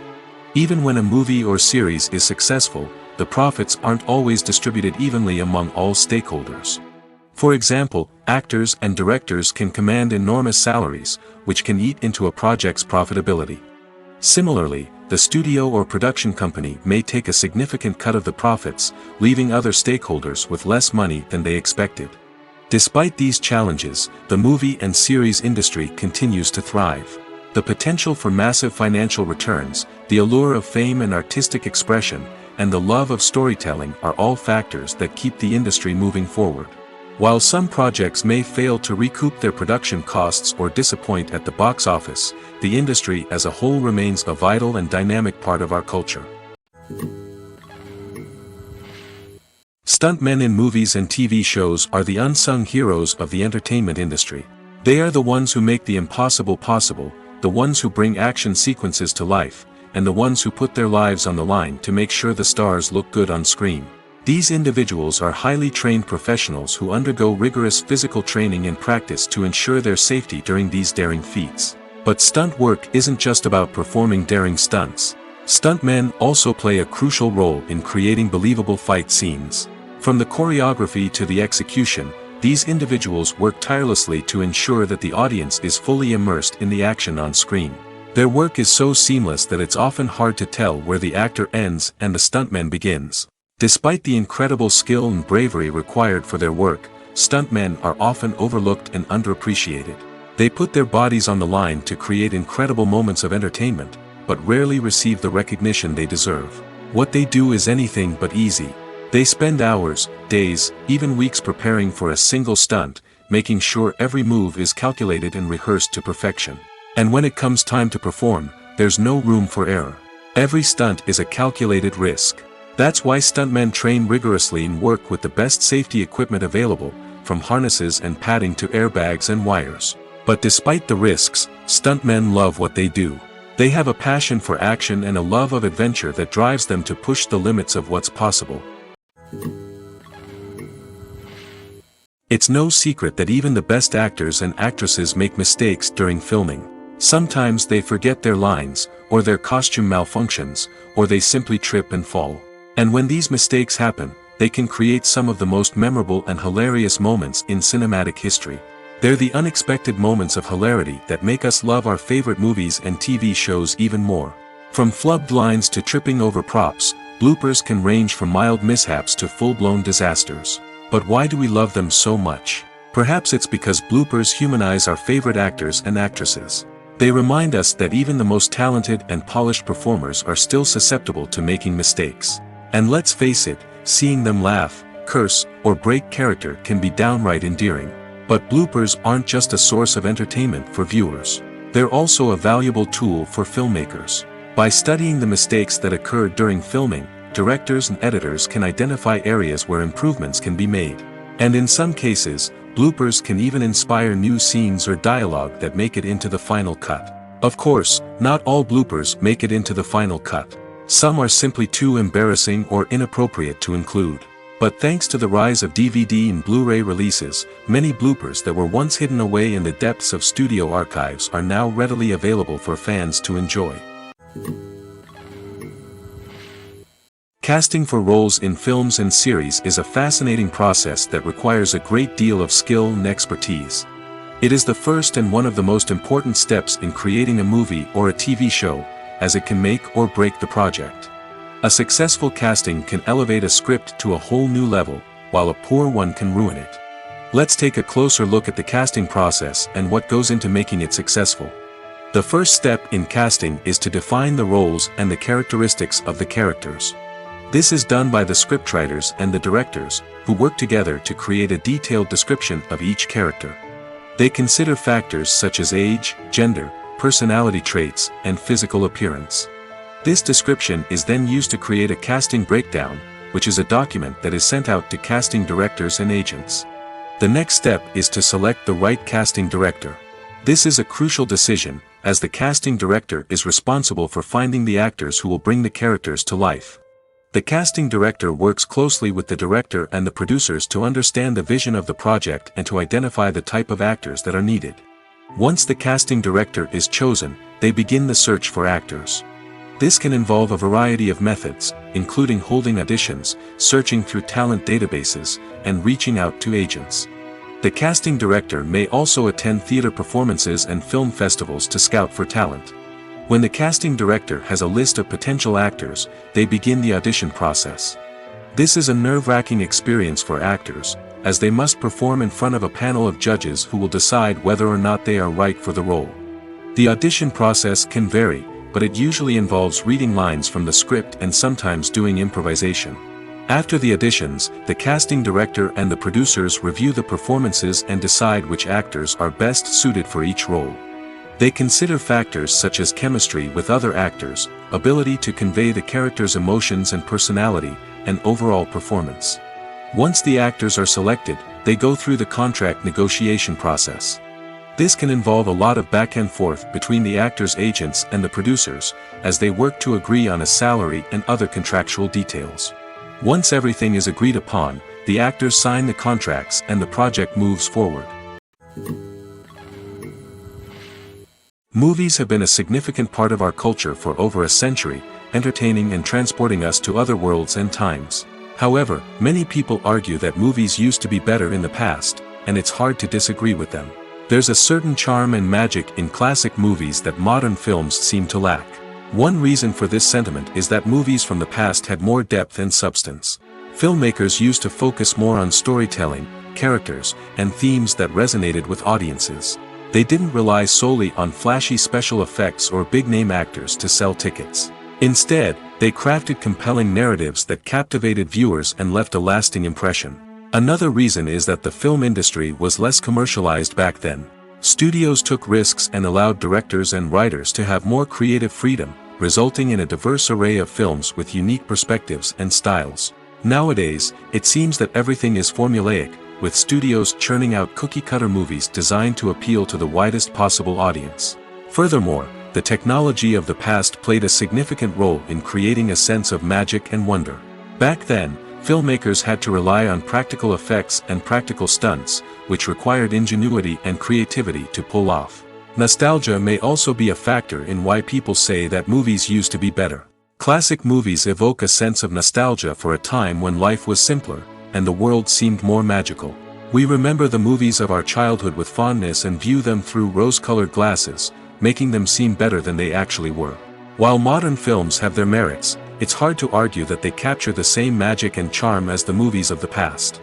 Even when a movie or series is successful, the profits aren't always distributed evenly among all stakeholders. For example, actors and directors can command enormous salaries, which can eat into a project's profitability. Similarly, the studio or production company may take a significant cut of the profits, leaving other stakeholders with less money than they expected. Despite these challenges, the movie and series industry continues to thrive. The potential for massive financial returns, the allure of fame and artistic expression, and the love of storytelling are all factors that keep the industry moving forward. While some projects may fail to recoup their production costs or disappoint at the box office, the industry as a whole remains a vital and dynamic part of our culture. Stuntmen in movies and TV shows are the unsung heroes of the entertainment industry. They are the ones who make the impossible possible, the ones who bring action sequences to life, and the ones who put their lives on the line to make sure the stars look good on screen. These individuals are highly trained professionals who undergo rigorous physical training and practice to ensure their safety during these daring feats. But stunt work isn't just about performing daring stunts. Stuntmen also play a crucial role in creating believable fight scenes. From the choreography to the execution, these individuals work tirelessly to ensure that the audience is fully immersed in the action on screen. Their work is so seamless that it's often hard to tell where the actor ends and the stuntman begins. Despite the incredible skill and bravery required for their work, stuntmen are often overlooked and underappreciated. They put their bodies on the line to create incredible moments of entertainment, but rarely receive the recognition they deserve. What they do is anything but easy. They spend hours, days, even weeks preparing for a single stunt, making sure every move is calculated and rehearsed to perfection. And when it comes time to perform, there's no room for error. Every stunt is a calculated risk. That's why stuntmen train rigorously and work with the best safety equipment available, from harnesses and padding to airbags and wires. But despite the risks, stuntmen love what they do. They have a passion for action and a love of adventure that drives them to push the limits of what's possible. It's no secret that even the best actors and actresses make mistakes during filming. Sometimes they forget their lines, or their costume malfunctions, or they simply trip and fall. And when these mistakes happen, they can create some of the most memorable and hilarious moments in cinematic history. They're the unexpected moments of hilarity that make us love our favorite movies and TV shows even more. From flubbed lines to tripping over props, bloopers can range from mild mishaps to full-blown disasters. But why do we love them so much? Perhaps it's because bloopers humanize our favorite actors and actresses. They remind us that even the most talented and polished performers are still susceptible to making mistakes. And let's face it, seeing them laugh, curse, or break character can be downright endearing. But bloopers aren't just a source of entertainment for viewers. They're also a valuable tool for filmmakers. By studying the mistakes that occurred during filming, directors and editors can identify areas where improvements can be made. And in some cases, bloopers can even inspire new scenes or dialogue that make it into the final cut. Of course, not all bloopers make it into the final cut. Some are simply too embarrassing or inappropriate to include. But thanks to the rise of DVD and Blu-ray releases, many bloopers that were once hidden away in the depths of studio archives are now readily available for fans to enjoy. Casting for roles in films and series is a fascinating process that requires a great deal of skill and expertise. It is the first and one of the most important steps in creating a movie or a TV show, as it can make or break the project. A successful casting can elevate a script to a whole new level, while a poor one can ruin it. Let's take a closer look at the casting process and what goes into making it successful. The first step in casting is to define the roles and the characteristics of the characters. This is done by the scriptwriters and the directors, who work together to create a detailed description of each character. They consider factors such as age, gender, personality traits, and physical appearance. This description is then used to create a casting breakdown, which is a document that is sent out to casting directors and agents. The next step is to select the right casting director. This is a crucial decision, as the casting director is responsible for finding the actors who will bring the characters to life. The casting director works closely with the director and the producers to understand the vision of the project and to identify the type of actors that are needed. Once the casting director is chosen, they begin the search for actors. This can involve a variety of methods, including holding auditions, searching through talent databases, and reaching out to agents. The casting director may also attend theater performances and film festivals to scout for talent. When the casting director has a list of potential actors, they begin the audition process. This is a nerve-wracking experience for actors, as they must perform in front of a panel of judges who will decide whether or not they are right for the role. The audition process can vary, but it usually involves reading lines from the script and sometimes doing improvisation. After the auditions, the casting director and the producers review the performances and decide which actors are best suited for each role. They consider factors such as chemistry with other actors, ability to convey the character's emotions and personality, and overall performance. Once the actors are selected, they go through the contract negotiation process. This can involve a lot of back and forth between the actors' agents and the producers, as they work to agree on a salary and other contractual details. Once everything is agreed upon, the actors sign the contracts and the project moves forward. Movies have been a significant part of our culture for over a century, entertaining and transporting us to other worlds and times. However, many people argue that movies used to be better in the past, and it's hard to disagree with them. There's a certain charm and magic in classic movies that modern films seem to lack. One reason for this sentiment is that movies from the past had more depth and substance. Filmmakers used to focus more on storytelling, characters, and themes that resonated with audiences. They didn't rely solely on flashy special effects or big-name actors to sell tickets. Instead, they crafted compelling narratives that captivated viewers and left a lasting impression. Another reason is that the film industry was less commercialized back then. Studios took risks and allowed directors and writers to have more creative freedom, resulting in a diverse array of films with unique perspectives and styles. Nowadays, it seems that everything is formulaic, with studios churning out cookie-cutter movies designed to appeal to the widest possible audience. Furthermore, the technology of the past played a significant role in creating a sense of magic and wonder. Back then, filmmakers had to rely on practical effects and practical stunts, which required ingenuity and creativity to pull off. Nostalgia may also be a factor in why people say that movies used to be better. Classic movies evoke a sense of nostalgia for a time when life was simpler, and the world seemed more magical. We remember the movies of our childhood with fondness and view them through rose-colored glasses, making them seem better than they actually were. While modern films have their merits, it's hard to argue that they capture the same magic and charm as the movies of the past.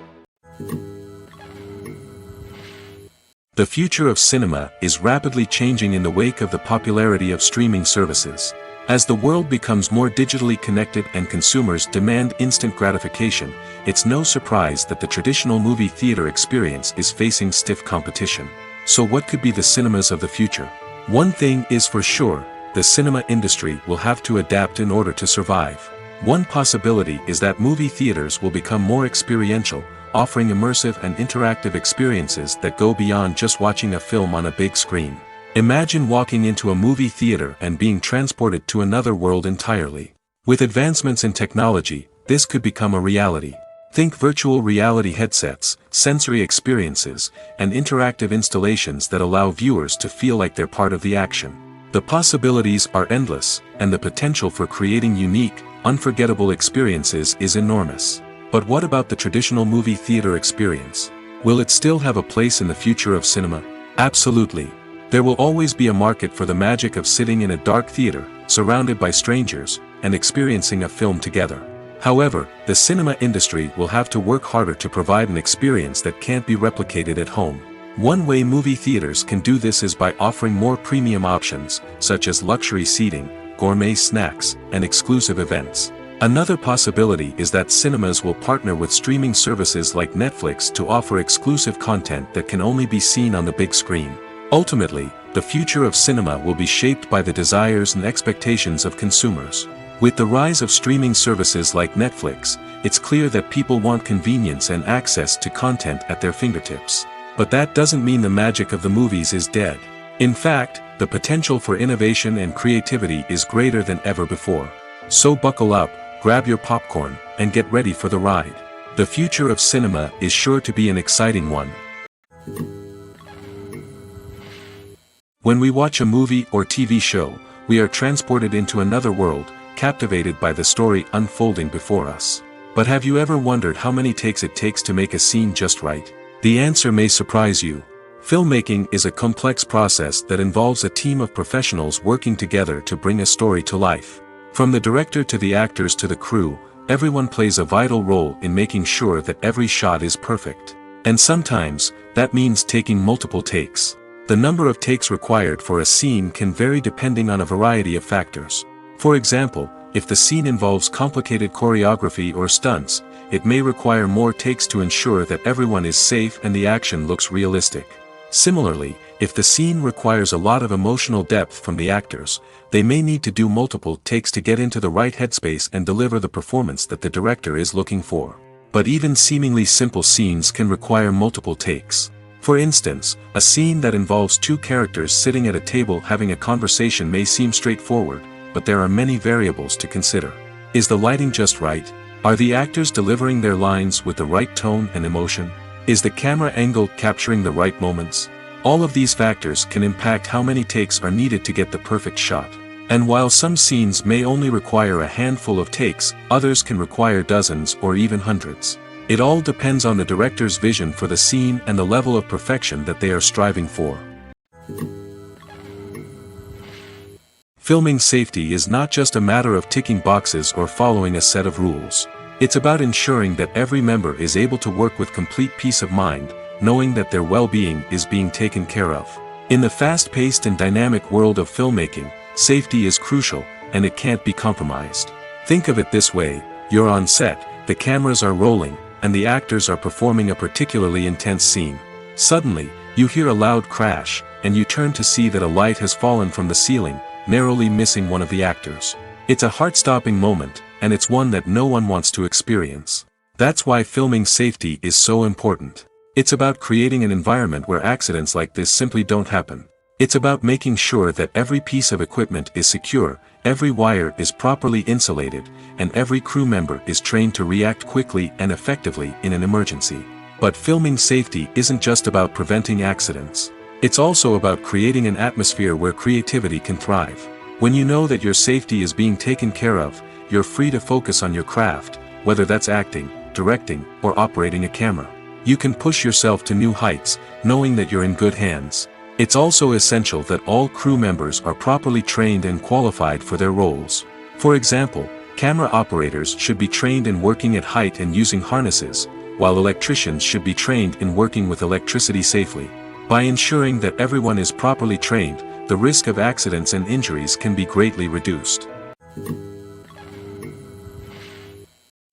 The future of cinema is rapidly changing in the wake of the popularity of streaming services. As the world becomes more digitally connected and consumers demand instant gratification, it's no surprise that the traditional movie theater experience is facing stiff competition. So what could be the cinemas of the future? One thing is for sure, the cinema industry will have to adapt in order to survive. One possibility is that movie theaters will become more experiential, offering immersive and interactive experiences that go beyond just watching a film on a big screen. Imagine walking into a movie theater and being transported to another world entirely. With advancements in technology, this could become a reality. Think virtual reality headsets, sensory experiences, and interactive installations that allow viewers to feel like they're part of the action. The possibilities are endless, and the potential for creating unique, unforgettable experiences is enormous. But what about the traditional movie theater experience? Will it still have a place in the future of cinema? Absolutely. There will always be a market for the magic of sitting in a dark theater, surrounded by strangers, and experiencing a film together. However, the cinema industry will have to work harder to provide an experience that can't be replicated at home. One way movie theaters can do this is by offering more premium options, such as luxury seating, gourmet snacks, and exclusive events. Another possibility is that cinemas will partner with streaming services like Netflix to offer exclusive content that can only be seen on the big screen. Ultimately, the future of cinema will be shaped by the desires and expectations of consumers. With the rise of streaming services like Netflix, it's clear that people want convenience and access to content at their fingertips. But that doesn't mean the magic of the movies is dead. In fact, the potential for innovation and creativity is greater than ever before. So buckle up, grab your popcorn, and get ready for the ride. The future of cinema is sure to be an exciting one. When we watch a movie or TV show, we are transported into another world, captivated by the story unfolding before us. But have you ever wondered how many takes it takes to make a scene just right? The answer may surprise you. Filmmaking is a complex process that involves a team of professionals working together to bring a story to life. From the director to the actors to the crew, everyone plays a vital role in making sure that every shot is perfect. And sometimes, that means taking multiple takes. The number of takes required for a scene can vary depending on a variety of factors. For example, if the scene involves complicated choreography or stunts, it may require more takes to ensure that everyone is safe and the action looks realistic. Similarly, if the scene requires a lot of emotional depth from the actors, they may need to do multiple takes to get into the right headspace and deliver the performance that the director is looking for. But even seemingly simple scenes can require multiple takes. For instance, a scene that involves two characters sitting at a table having a conversation may seem straightforward, but there are many variables to consider. Is the lighting just right? Are the actors delivering their lines with the right tone and emotion? Is the camera angle capturing the right moments? All of these factors can impact how many takes are needed to get the perfect shot. And while some scenes may only require a handful of takes, others can require dozens or even hundreds. It all depends on the director's vision for the scene and the level of perfection that they are striving for. Filming safety is not just a matter of ticking boxes or following a set of rules. It's about ensuring that every member is able to work with complete peace of mind, knowing that their well-being is being taken care of. In the fast-paced and dynamic world of filmmaking, safety is crucial, and it can't be compromised. Think of it this way: you're on set, the cameras are rolling, and the actors are performing a particularly intense scene. Suddenly, you hear a loud crash, and you turn to see that a light has fallen from the ceiling, narrowly missing one of the actors. It's a heart-stopping moment, and it's one that no one wants to experience. That's why filming safety is so important. It's about creating an environment where accidents like this simply don't happen. It's about making sure that every piece of equipment is secure, every wire is properly insulated, and every crew member is trained to react quickly and effectively in an emergency. But filming safety isn't just about preventing accidents. It's also about creating an atmosphere where creativity can thrive. When you know that your safety is being taken care of, you're free to focus on your craft, whether that's acting, directing, or operating a camera. You can push yourself to new heights, knowing that you're in good hands. It's also essential that all crew members are properly trained and qualified for their roles. For example, camera operators should be trained in working at height and using harnesses, while electricians should be trained in working with electricity safely. By ensuring that everyone is properly trained, the risk of accidents and injuries can be greatly reduced.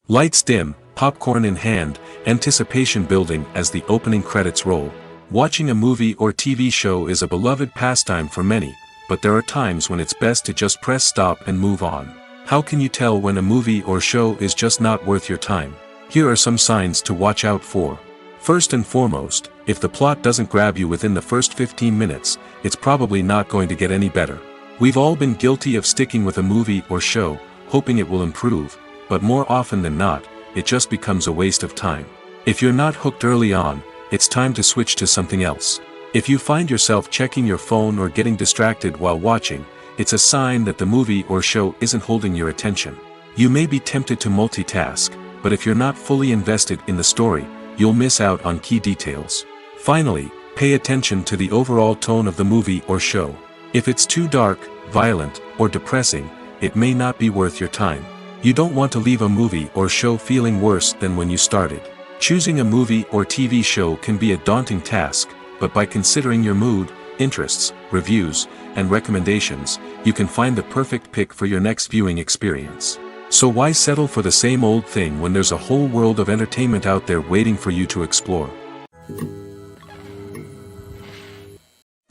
Lights dim, popcorn in hand, anticipation building as the opening credits roll. Watching a movie or TV show is a beloved pastime for many, but there are times when it's best to just press stop and move on. How can you tell when a movie or show is just not worth your time? Here are some signs to watch out for. First and foremost, if the plot doesn't grab you within the first 15 minutes, it's probably not going to get any better. We've all been guilty of sticking with a movie or show, hoping it will improve, but more often than not, it just becomes a waste of time. If you're not hooked early on, it's time to switch to something else. If you find yourself checking your phone or getting distracted while watching, it's a sign that the movie or show isn't holding your attention. You may be tempted to multitask, but if you're not fully invested in the story, you'll miss out on key details. Finally, pay attention to the overall tone of the movie or show. If it's too dark, violent, or depressing, it may not be worth your time. You don't want to leave a movie or show feeling worse than when you started. Choosing a movie or TV show can be a daunting task, but by considering your mood, interests, reviews, and recommendations, you can find the perfect pick for your next viewing experience. So why settle for the same old thing when there's a whole world of entertainment out there waiting for you to explore?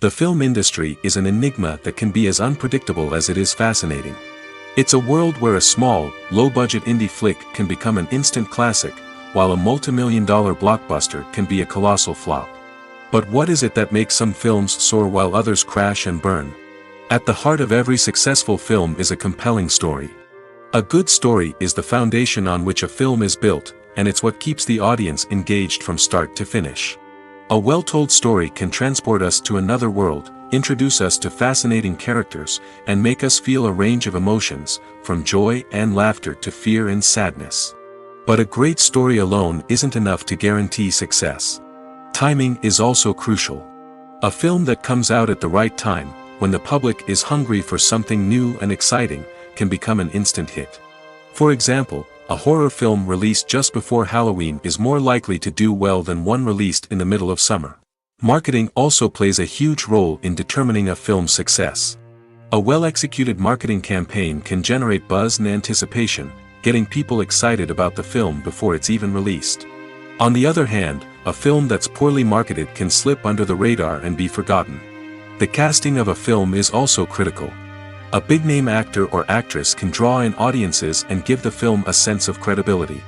The film industry is an enigma that can be as unpredictable as it is fascinating. It's a world where a small, low-budget indie flick can become an instant classic, while a multi-million-dollar blockbuster can be a colossal flop. But what is it that makes some films soar while others crash and burn? At the heart of every successful film is a compelling story. A good story is the foundation on which a film is built, and it's what keeps the audience engaged from start to finish. A well-told story can transport us to another world, introduce us to fascinating characters, and make us feel a range of emotions, from joy and laughter to fear and sadness. But a great story alone isn't enough to guarantee success. Timing is also crucial. A film that comes out at the right time, when the public is hungry for something new and exciting, can become an instant hit. For example, a horror film released just before Halloween is more likely to do well than one released in the middle of summer. Marketing also plays a huge role in determining a film's success. A well-executed marketing campaign can generate buzz and anticipation, getting people excited about the film before it's even released. On the other hand, a film that's poorly marketed can slip under the radar and be forgotten. The casting of a film is also critical. A big-name actor or actress can draw in audiences and give the film a sense of credibility.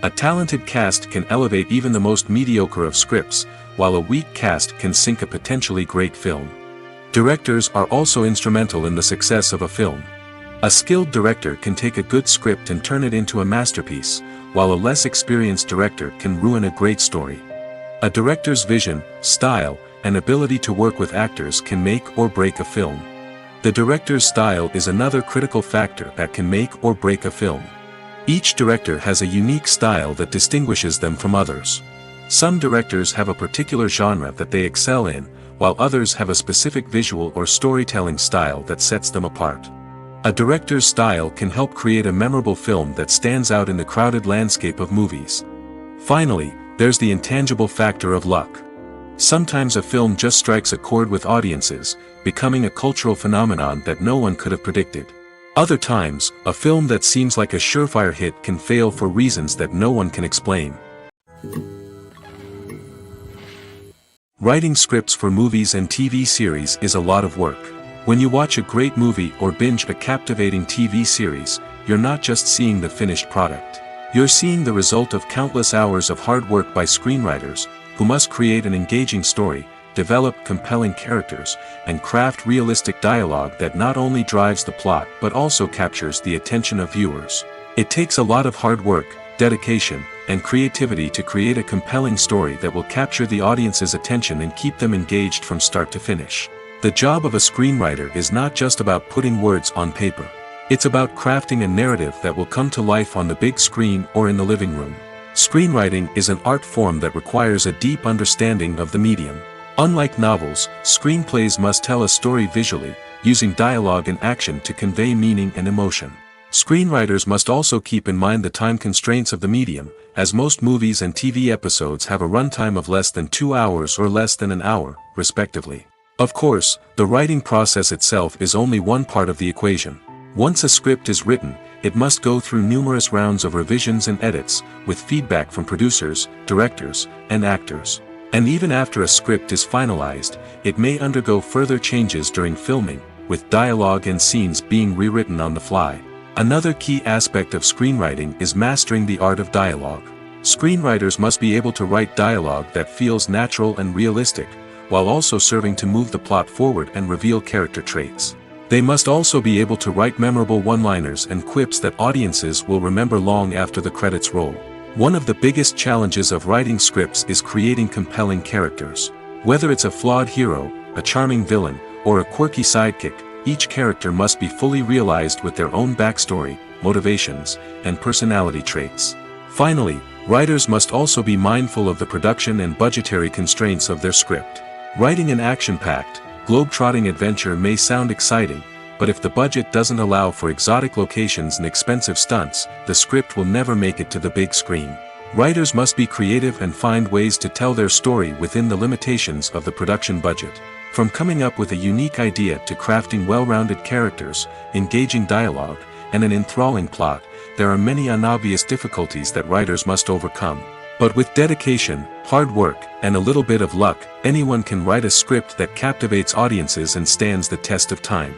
A talented cast can elevate even the most mediocre of scripts, while a weak cast can sink a potentially great film. Directors are also instrumental in the success of a film. A skilled director can take a good script and turn it into a masterpiece, while a less experienced director can ruin a great story. A director's vision, style, and ability to work with actors can make or break a film. The director's style is another critical factor that can make or break a film. Each director has a unique style that distinguishes them from others. Some directors have a particular genre that they excel in, while others have a specific visual or storytelling style that sets them apart. A director's style can help create a memorable film that stands out in the crowded landscape of movies. Finally, there's the intangible factor of luck. Sometimes a film just strikes a chord with audiences, becoming a cultural phenomenon that no one could have predicted. Other times, a film that seems like a surefire hit can fail for reasons that no one can explain. Writing scripts for movies and TV series is a lot of work. When you watch a great movie or binge a captivating TV series, you're not just seeing the finished product. You're seeing the result of countless hours of hard work by screenwriters, who must create an engaging story, develop compelling characters, and craft realistic dialogue that not only drives the plot but also captures the attention of viewers. It takes a lot of hard work, dedication, and creativity to create a compelling story that will capture the audience's attention and keep them engaged from start to finish. The job of a screenwriter is not just about putting words on paper. It's about crafting a narrative that will come to life on the big screen or in the living room. Screenwriting is an art form that requires a deep understanding of the medium. Unlike novels, screenplays must tell a story visually, using dialogue and action to convey meaning and emotion. Screenwriters must also keep in mind the time constraints of the medium, as most movies and TV episodes have a runtime of less than 2 hours or less than an hour, respectively. Of course, the writing process itself is only one part of the equation. Once a script is written, it must go through numerous rounds of revisions and edits, with feedback from producers, directors, and actors. And even after a script is finalized, it may undergo further changes during filming, with dialogue and scenes being rewritten on the fly. Another key aspect of screenwriting is mastering the art of dialogue. Screenwriters must be able to write dialogue that feels natural and realistic, while also serving to move the plot forward and reveal character traits. They must also be able to write memorable one-liners and quips that audiences will remember long after the credits roll. One of the biggest challenges of writing scripts is creating compelling characters. Whether it's a flawed hero, a charming villain, or a quirky sidekick, each character must be fully realized with their own backstory, motivations, and personality traits. Finally, writers must also be mindful of the production and budgetary constraints of their script. Writing an action-packed, globe-trotting adventure may sound exciting, but if the budget doesn't allow for exotic locations and expensive stunts, the script will never make it to the big screen. Writers must be creative and find ways to tell their story within the limitations of the production budget. From coming up with a unique idea to crafting well-rounded characters, engaging dialogue, and an enthralling plot, there are many unobvious difficulties that writers must overcome. But with dedication, hard work, and a little bit of luck, anyone can write a script that captivates audiences and stands the test of time.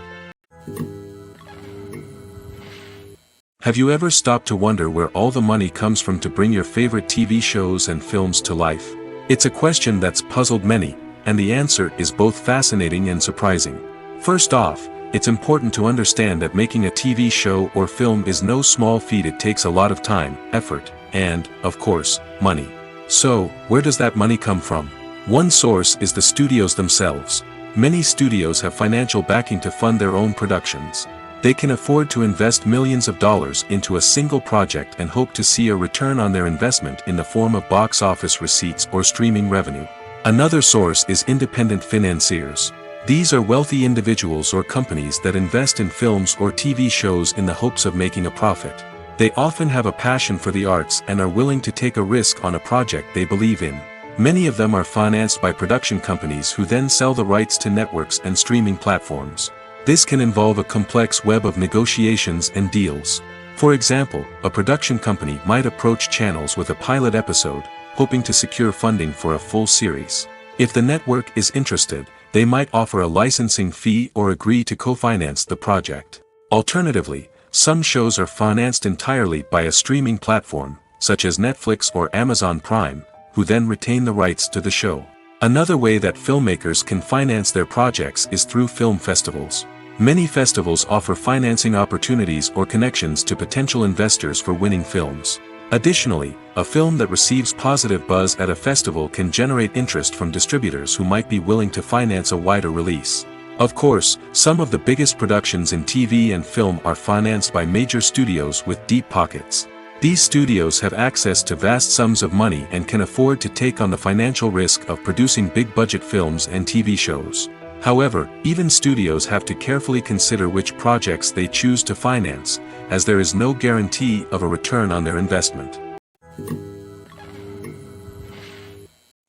Have you ever stopped to wonder where all the money comes from to bring your favorite TV shows and films to life? It's a question that's puzzled many, and the answer is both fascinating and surprising. First off, it's important to understand that making a TV show or film is no small feat. It takes a lot of time, effort, and, of course, money. So, where does that money come from? One source is the studios themselves. Many studios have financial backing to fund their own productions. They can afford to invest millions of dollars into a single project and hope to see a return on their investment in the form of box office receipts or streaming revenue. Another source is independent financiers. These are wealthy individuals or companies that invest in films or TV shows in the hopes of making a profit. They often have a passion for the arts and are willing to take a risk on a project they believe in. Many of them are financed by production companies who then sell the rights to networks and streaming platforms. This can involve a complex web of negotiations and deals. For example, a production company might approach channels with a pilot episode, hoping to secure funding for a full series. If the network is interested, they might offer a licensing fee or agree to co-finance the project. Alternatively, some shows are financed entirely by a streaming platform, such as Netflix or Amazon Prime, who then retain the rights to the show. Another way that filmmakers can finance their projects is through film festivals. Many festivals offer financing opportunities or connections to potential investors for winning films. Additionally, a film that receives positive buzz at a festival can generate interest from distributors who might be willing to finance a wider release. Of course, some of the biggest productions in TV and film are financed by major studios with deep pockets. These studios have access to vast sums of money and can afford to take on the financial risk of producing big-budget films and TV shows. However, even studios have to carefully consider which projects they choose to finance, as there is no guarantee of a return on their investment.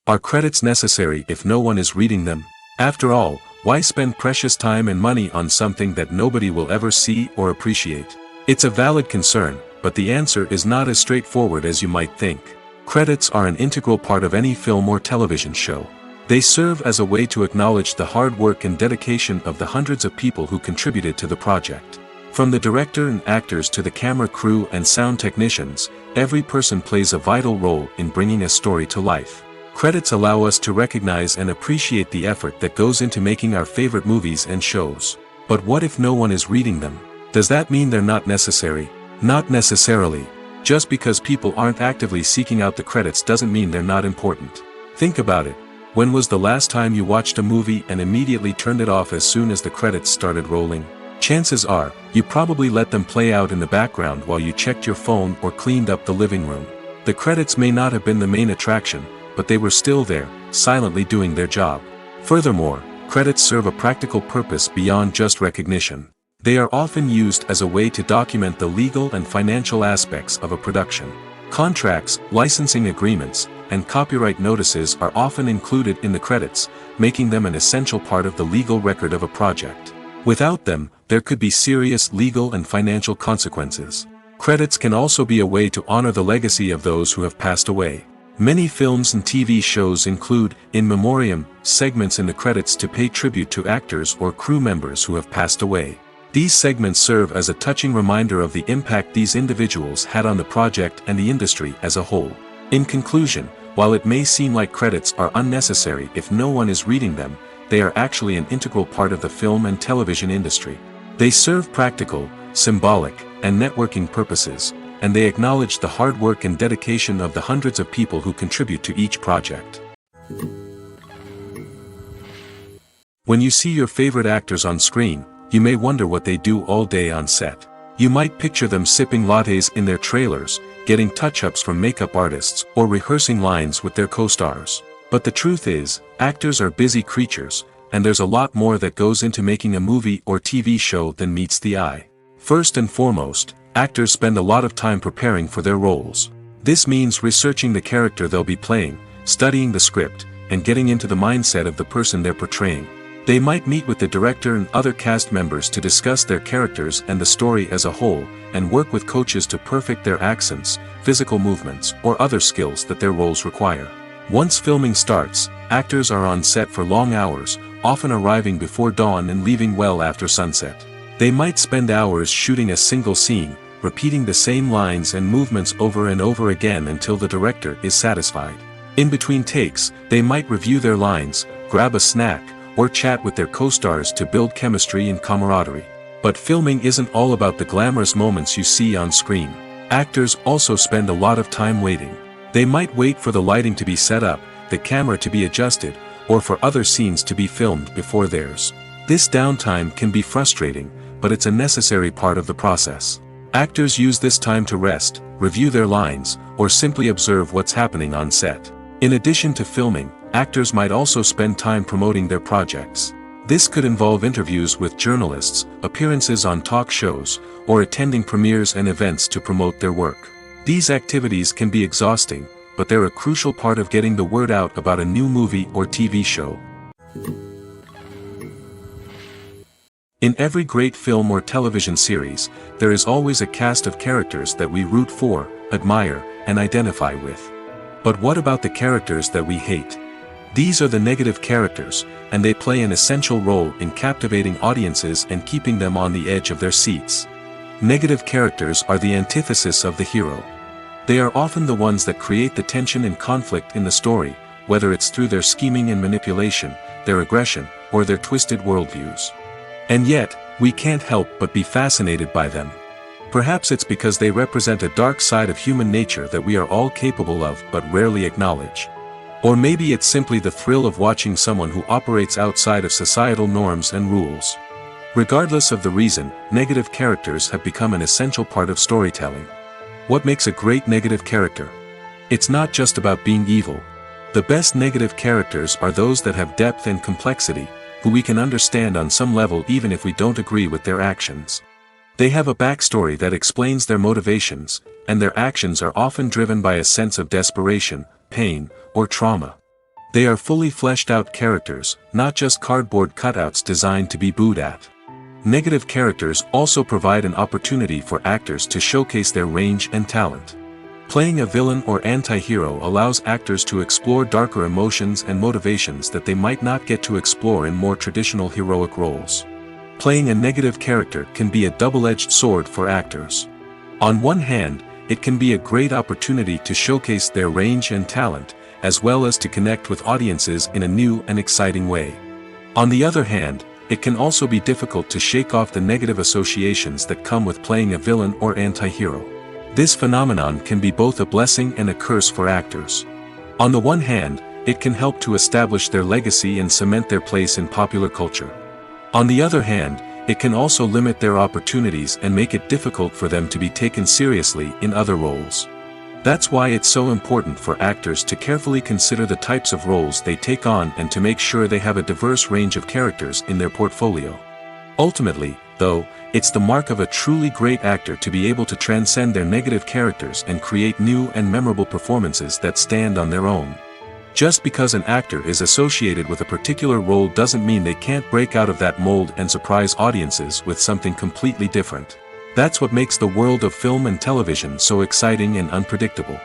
Are credits necessary if no one is reading them? After all, why spend precious time and money on something that nobody will ever see or appreciate? It's a valid concern, but the answer is not as straightforward as you might think. Credits are an integral part of any film or television show. They serve as a way to acknowledge the hard work and dedication of the hundreds of people who contributed to the project. From the director and actors to the camera crew and sound technicians, every person plays a vital role in bringing a story to life. Credits allow us to recognize and appreciate the effort that goes into making our favorite movies and shows. But what if no one is reading them? Does that mean they're not necessary? Not necessarily. Just because people aren't actively seeking out the credits doesn't mean they're not important. Think about it. When was the last time you watched a movie and immediately turned it off as soon as the credits started rolling? Chances are, you probably let them play out in the background while you checked your phone or cleaned up the living room. The credits may not have been the main attraction, but they were still there, silently doing their job. Furthermore, credits serve a practical purpose beyond just recognition. They are often used as a way to document the legal and financial aspects of a production. Contracts, licensing agreements, and copyright notices are often included in the credits, making them an essential part of the legal record of a project. Without them, there could be serious legal and financial consequences. Credits can also be a way to honor the legacy of those who have passed away. Many films and TV shows include, in memoriam, segments in the credits to pay tribute to actors or crew members who have passed away. These segments serve as a touching reminder of the impact these individuals had on the project and the industry as a whole. In conclusion, while it may seem like credits are unnecessary if no one is reading them, they are actually an integral part of the film and television industry. They serve practical, symbolic, and networking purposes, and they acknowledge the hard work and dedication of the hundreds of people who contribute to each project. When you see your favorite actors on screen, you may wonder what they do all day on set. You might picture them sipping lattes in their trailers, getting touch-ups from makeup artists, or rehearsing lines with their co-stars. But the truth is, actors are busy creatures, and there's a lot more that goes into making a movie or TV show than meets the eye. First and foremost, actors spend a lot of time preparing for their roles. This means researching the character they'll be playing, studying the script, and getting into the mindset of the person they're portraying. They might meet with the director and other cast members to discuss their characters and the story as a whole, and work with coaches to perfect their accents, physical movements, or other skills that their roles require. Once filming starts, actors are on set for long hours, often arriving before dawn and leaving well after sunset. They might spend hours shooting a single scene, repeating the same lines and movements over and over again until the director is satisfied. In between takes, they might review their lines, grab a snack, or chat with their co-stars to build chemistry and camaraderie. But filming isn't all about the glamorous moments you see on screen. Actors also spend a lot of time waiting. They might wait for the lighting to be set up, the camera to be adjusted, or for other scenes to be filmed before theirs. This downtime can be frustrating, but it's a necessary part of the process. Actors use this time to rest, review their lines, or simply observe what's happening on set. In addition to filming, actors might also spend time promoting their projects. This could involve interviews with journalists, appearances on talk shows, or attending premieres and events to promote their work. These activities can be exhausting, but they're a crucial part of getting the word out about a new movie or TV show. In every great film or television series, there is always a cast of characters that we root for, admire, and identify with. But what about the characters that we hate? These are the negative characters, and they play an essential role in captivating audiences and keeping them on the edge of their seats. Negative characters are the antithesis of the hero. They are often the ones that create the tension and conflict in the story, whether it's through their scheming and manipulation, their aggression, or their twisted worldviews. And yet, we can't help but be fascinated by them. Perhaps it's because they represent a dark side of human nature that we are all capable of but rarely acknowledge. Or maybe it's simply the thrill of watching someone who operates outside of societal norms and rules. Regardless of the reason, negative characters have become an essential part of storytelling. What makes a great negative character? It's not just about being evil. The best negative characters are those that have depth and complexity, who we can understand on some level even if we don't agree with their actions. They have a backstory that explains their motivations, and their actions are often driven by a sense of desperation, pain, or trauma. They are fully fleshed out characters, not just cardboard cutouts designed to be booed at. Negative characters also provide an opportunity for actors to showcase their range and talent. Playing a villain or anti-hero allows actors to explore darker emotions and motivations that they might not get to explore in more traditional heroic roles. Playing a negative character can be a double-edged sword for actors. On one hand, it can be a great opportunity to showcase their range and talent, as well as to connect with audiences in a new and exciting way. On the other hand, it can also be difficult to shake off the negative associations that come with playing a villain or anti-hero. This phenomenon can be both a blessing and a curse for actors. On the one hand, it can help to establish their legacy and cement their place in popular culture. On the other hand, it can also limit their opportunities and make it difficult for them to be taken seriously in other roles. That's why it's so important for actors to carefully consider the types of roles they take on and to make sure they have a diverse range of characters in their portfolio. Ultimately, though, it's the mark of a truly great actor to be able to transcend their negative characters and create new and memorable performances that stand on their own. Just because an actor is associated with a particular role doesn't mean they can't break out of that mold and surprise audiences with something completely different. That's what makes the world of film and television so exciting and unpredictable.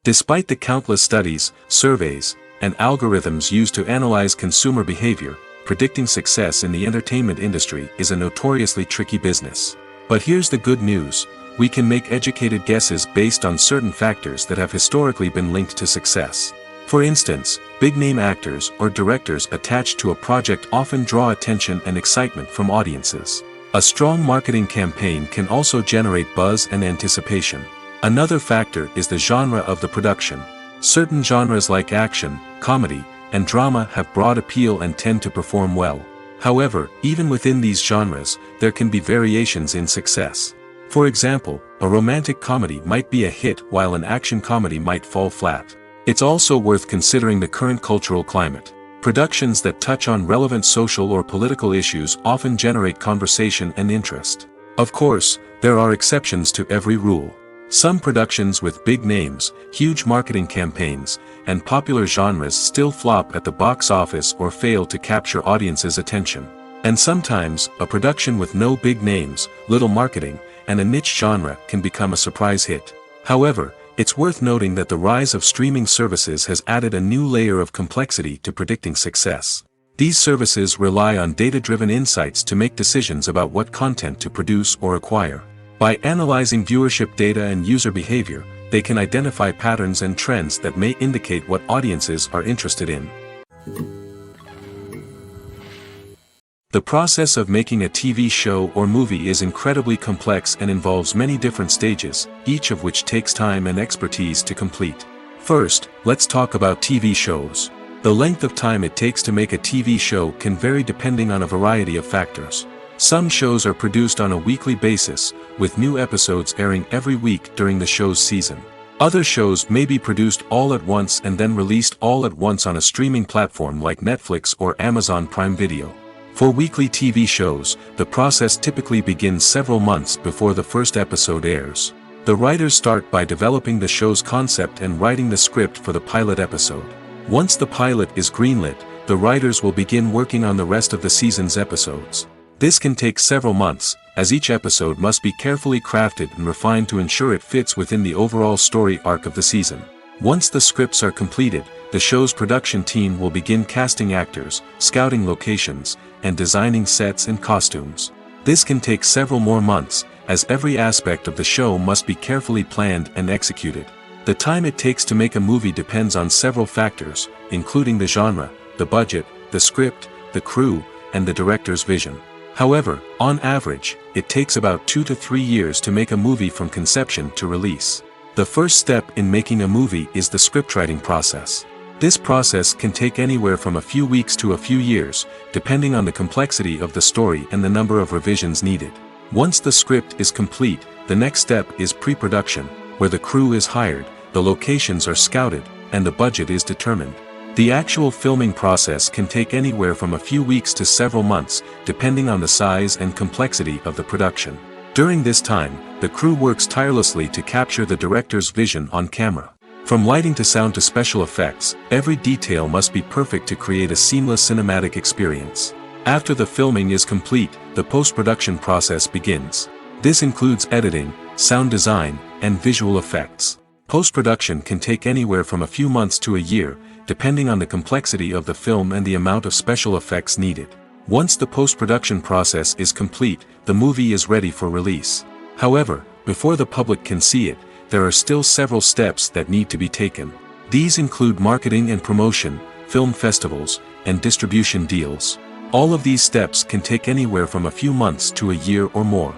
Despite the countless studies, surveys, and algorithms used to analyze consumer behavior, predicting success in the entertainment industry is a notoriously tricky business. But here's the good news: we can make educated guesses based on certain factors that have historically been linked to success. For instance, big-name actors or directors attached to a project often draw attention and excitement from audiences. A strong marketing campaign can also generate buzz and anticipation. Another factor is the genre of the production. Certain genres like action, comedy, and drama have broad appeal and tend to perform well. However, even within these genres, there can be variations in success. For example, a romantic comedy might be a hit while an action comedy might fall flat. It's also worth considering the current cultural climate. Productions that touch on relevant social or political issues often generate conversation and interest. Of course, there are exceptions to every rule. Some productions with big names, huge marketing campaigns, and popular genres still flop at the box office or fail to capture audiences' attention. And sometimes, a production with no big names, little marketing, and a niche genre can become a surprise hit. However, it's worth noting that the rise of streaming services has added a new layer of complexity to predicting success. These services rely on data-driven insights to make decisions about what content to produce or acquire. By analyzing viewership data and user behavior, they can identify patterns and trends that may indicate what audiences are interested in. The process of making a TV show or movie is incredibly complex and involves many different stages, each of which takes time and expertise to complete. First, let's talk about TV shows. The length of time it takes to make a TV show can vary depending on a variety of factors. Some shows are produced on a weekly basis, with new episodes airing every week during the show's season. Other shows may be produced all at once and then released all at once on a streaming platform like Netflix or Amazon Prime Video. For weekly TV shows, the process typically begins several months before the first episode airs. The writers start by developing the show's concept and writing the script for the pilot episode. Once the pilot is greenlit, the writers will begin working on the rest of the season's episodes. This can take several months, as each episode must be carefully crafted and refined to ensure it fits within the overall story arc of the season. Once the scripts are completed, the show's production team will begin casting actors, scouting locations, and designing sets and costumes. This can take several more months, as every aspect of the show must be carefully planned and executed. The time it takes to make a movie depends on several factors, including the genre, the budget, the script, the crew, and the director's vision. However, on average, it takes about 2 to 3 years to make a movie from conception to release. The first step in making a movie is the scriptwriting process. This process can take anywhere from a few weeks to a few years, depending on the complexity of the story and the number of revisions needed. Once the script is complete, the next step is pre-production, where the crew is hired, the locations are scouted, and the budget is determined. The actual filming process can take anywhere from a few weeks to several months, depending on the size and complexity of the production. During this time, the crew works tirelessly to capture the director's vision on camera. From lighting to sound to special effects, every detail must be perfect to create a seamless cinematic experience. After the filming is complete, the post-production process begins. This includes editing, sound design, and visual effects. Post-production can take anywhere from a few months to a year, depending on the complexity of the film and the amount of special effects needed. Once the post-production process is complete, the movie is ready for release. However, before the public can see it, there are still several steps that need to be taken. These include marketing and promotion, film festivals, and distribution deals. All of these steps can take anywhere from a few months to a year or more.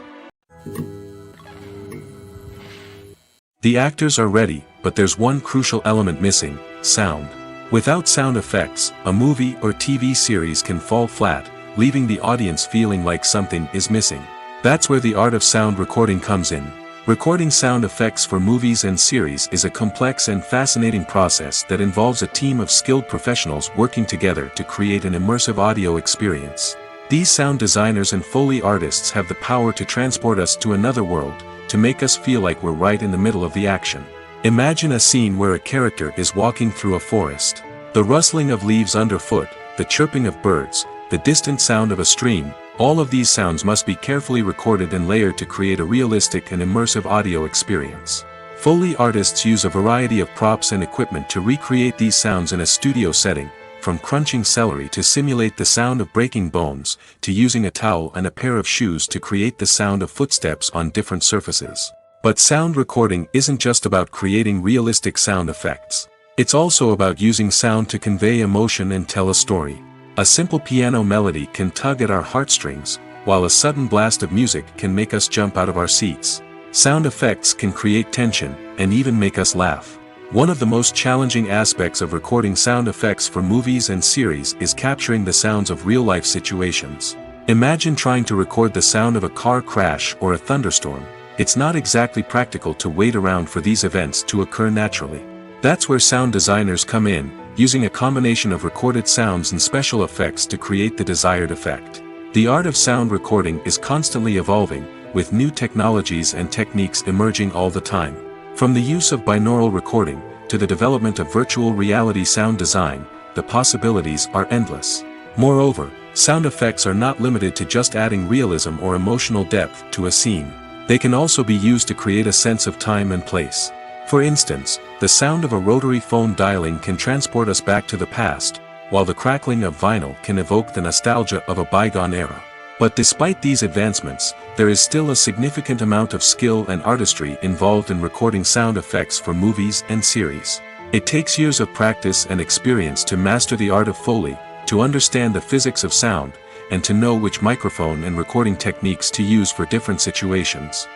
The actors are ready, but there's one crucial element missing: sound. Without sound effects, a movie or TV series can fall flat, leaving the audience feeling like something is missing. That's where the art of sound recording comes in. Recording sound effects for movies and series is a complex and fascinating process that involves a team of skilled professionals working together to create an immersive audio experience. These sound designers and Foley artists have the power to transport us to another world, to make us feel like we're right in the middle of the action. Imagine a scene where a character is walking through a forest. The rustling of leaves underfoot, the chirping of birds, the distant sound of a stream, all of these sounds must be carefully recorded and layered to create a realistic and immersive audio experience. Foley artists use a variety of props and equipment to recreate these sounds in a studio setting, from crunching celery to simulate the sound of breaking bones, to using a towel and a pair of shoes to create the sound of footsteps on different surfaces. But sound recording isn't just about creating realistic sound effects. It's also about using sound to convey emotion and tell a story. A simple piano melody can tug at our heartstrings, while a sudden blast of music can make us jump out of our seats. Sound effects can create tension, and even make us laugh. One of the most challenging aspects of recording sound effects for movies and series is capturing the sounds of real-life situations. Imagine trying to record the sound of a car crash or a thunderstorm. It's not exactly practical to wait around for these events to occur naturally. That's where sound designers come in, using a combination of recorded sounds and special effects to create the desired effect. The art of sound recording is constantly evolving, with new technologies and techniques emerging all the time. From the use of binaural recording, to the development of virtual reality sound design, the possibilities are endless. Moreover, sound effects are not limited to just adding realism or emotional depth to a scene. They can also be used to create a sense of time and place. For instance, the sound of a rotary phone dialing can transport us back to the past, while the crackling of vinyl can evoke the nostalgia of a bygone era. But despite these advancements, there is still a significant amount of skill and artistry involved in recording sound effects for movies and series. It takes years of practice and experience to master the art of Foley, to understand the physics of sound, and to know which microphone and recording techniques to use for different situations.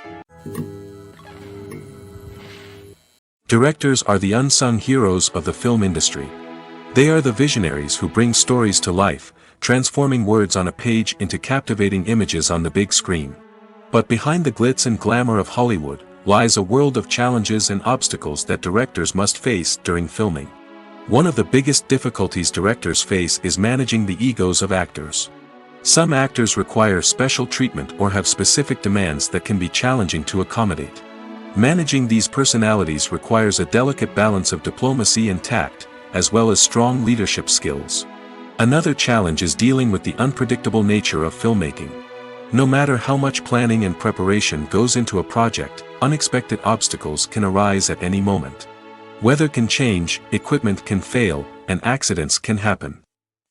Directors are the unsung heroes of the film industry. They are the visionaries who bring stories to life, transforming words on a page into captivating images on the big screen. But behind the glitz and glamour of Hollywood, lies a world of challenges and obstacles that directors must face during filming. One of the biggest difficulties directors face is managing the egos of actors. Some actors require special treatment or have specific demands that can be challenging to accommodate. Managing these personalities requires a delicate balance of diplomacy and tact, as well as strong leadership skills. Another challenge is dealing with the unpredictable nature of filmmaking. No matter how much planning and preparation goes into a project, unexpected obstacles can arise at any moment. Weather can change, equipment can fail, and accidents can happen.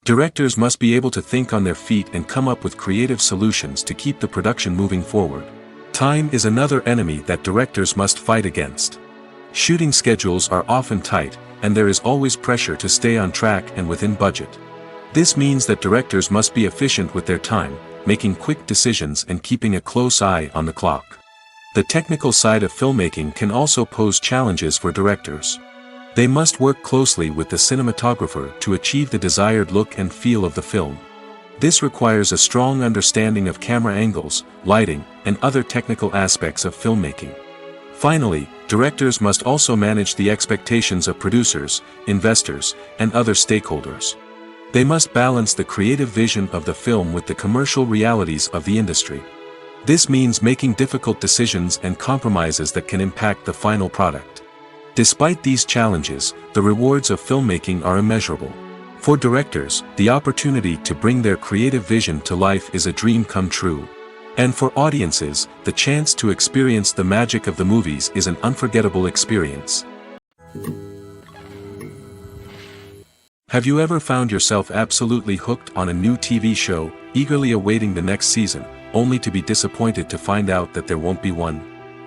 Directors must be able to think on their feet and come up with creative solutions to keep the production moving forward. Time is another enemy that directors must fight against. Shooting schedules are often tight, and there is always pressure to stay on track and within budget. This means that directors must be efficient with their time, making quick decisions and keeping a close eye on the clock. The technical side of filmmaking can also pose challenges for directors. They must work closely with the cinematographer to achieve the desired look and feel of the film. This requires a strong understanding of camera angles, lighting, and other technical aspects of filmmaking. Finally, directors must also manage the expectations of producers, investors, and other stakeholders. They must balance the creative vision of the film with the commercial realities of the industry. This means making difficult decisions and compromises that can impact the final product. Despite these challenges, the rewards of filmmaking are immeasurable. For directors, the opportunity to bring their creative vision to life is a dream come true. And for audiences, the chance to experience the magic of the movies is an unforgettable experience. Have you ever found yourself absolutely hooked on a new TV show, eagerly awaiting the next season, only to be disappointed to find out that there won't be one?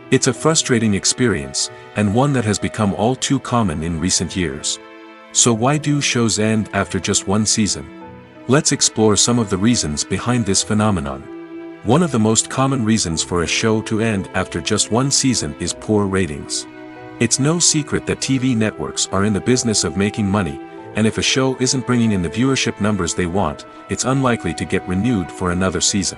It's a frustrating experience, and one that has become all too common in recent years. So why do shows end after just one season? Let's explore some of the reasons behind this phenomenon. One of the most common reasons for a show to end after just one season is poor ratings. It's no secret that TV networks are in the business of making money, and if a show isn't bringing in the viewership numbers they want, it's unlikely to get renewed for another season.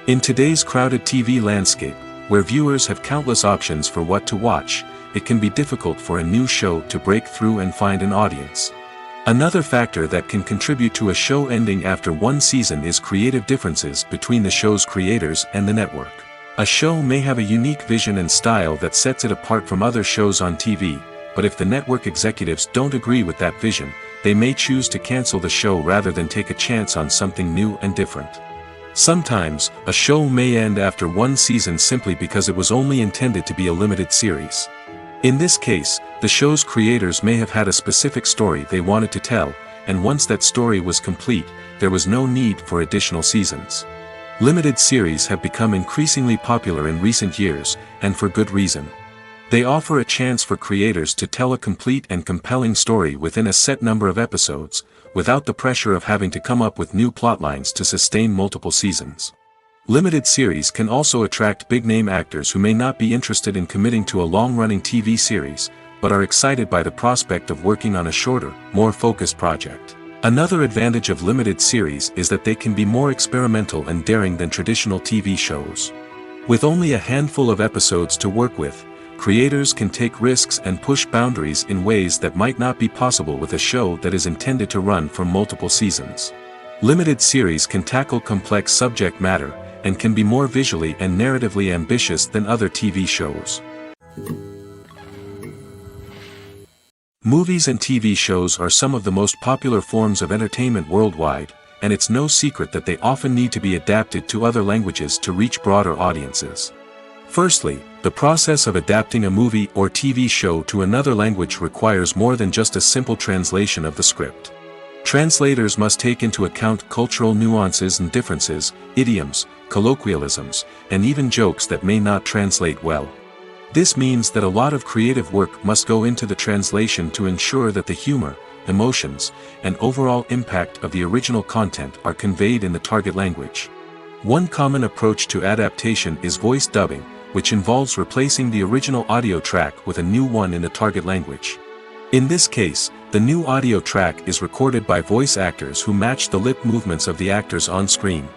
In today's crowded TV landscape, where viewers have countless options for what to watch, it can be difficult for a new show to break through and find an audience. Another factor that can contribute to a show ending after one season is creative differences between the show's creators and the network. A show may have a unique vision and style that sets it apart from other shows on TV, but if the network executives don't agree with that vision, they may choose to cancel the show rather than take a chance on something new and different. Sometimes, a show may end after one season simply because it was only intended to be a limited series. In this case, the show's creators may have had a specific story they wanted to tell, and once that story was complete, there was no need for additional seasons. Limited series have become increasingly popular in recent years, and for good reason. They offer a chance for creators to tell a complete and compelling story within a set number of episodes, without the pressure of having to come up with new plotlines to sustain multiple seasons. Limited series can also attract big-name actors who may not be interested in committing to a long-running TV series, but are excited by the prospect of working on a shorter, more focused project. Another advantage of limited series is that they can be more experimental and daring than traditional TV shows. With only a handful of episodes to work with, creators can take risks and push boundaries in ways that might not be possible with a show that is intended to run for multiple seasons. Limited series can tackle complex subject matter, and can be more visually and narratively ambitious than other TV shows. Movies and TV shows are some of the most popular forms of entertainment worldwide, and it's no secret that they often need to be adapted to other languages to reach broader audiences. Firstly, the process of adapting a movie or TV show to another language requires more than just a simple translation of the script. Translators must take into account cultural nuances and differences, idioms, colloquialisms, and even jokes that may not translate well. This means that a lot of creative work must go into the translation to ensure that the humor, emotions, and overall impact of the original content are conveyed in the target language. One common approach to adaptation is voice dubbing, which involves replacing the original audio track with a new one in the target language. In this case, the new audio track is recorded by voice actors who match the lip movements of the actors on screen.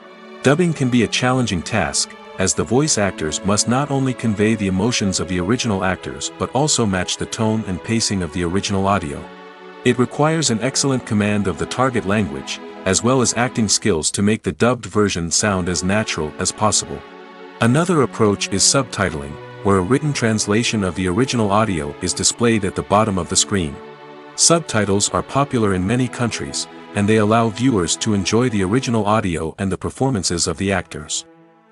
Dubbing can be a challenging task, as the voice actors must not only convey the emotions of the original actors but also match the tone and pacing of the original audio. It requires an excellent command of the target language, as well as acting skills to make the dubbed version sound as natural as possible. Another approach is subtitling, where a written translation of the original audio is displayed at the bottom of the screen. Subtitles are popular in many countries, and they allow viewers to enjoy the original audio and the performances of the actors.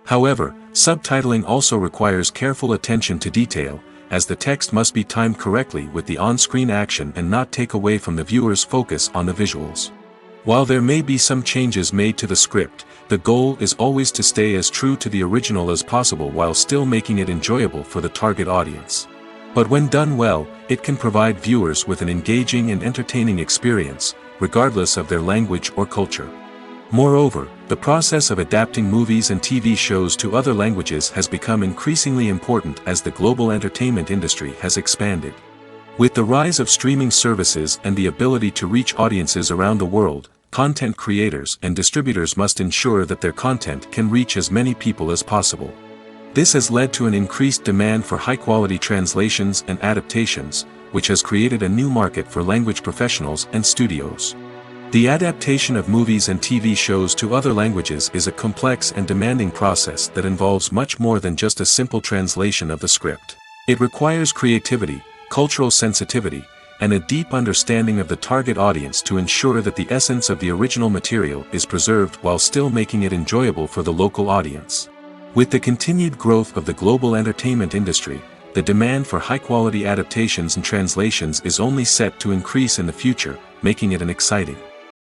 However, subtitling also requires careful attention to detail, as the text must be timed correctly with the on-screen action and not take away from the viewer's focus on the visuals. While there may be some changes made to the script, the goal is always to stay as true to the original as possible while still making it enjoyable for the target audience. But when done well, it can provide viewers with an engaging and entertaining experience, regardless of their language or culture. Moreover, the process of adapting movies and TV shows to other languages has become increasingly important as the global entertainment industry has expanded. With the rise of streaming services and the ability to reach audiences around the world, content creators and distributors must ensure that their content can reach as many people as possible. This has led to an increased demand for high-quality translations and adaptations, which has created a new market for language professionals and studios. The adaptation of movies and TV shows to other languages is a complex and demanding process that involves much more than just a simple translation of the script. It requires creativity, cultural sensitivity, and a deep understanding of the target audience to ensure that the essence of the original material is preserved while still making it enjoyable for the local audience. With the continued growth of the global entertainment industry, the demand for high-quality adaptations and translations is only set to increase in the future, making it an exciting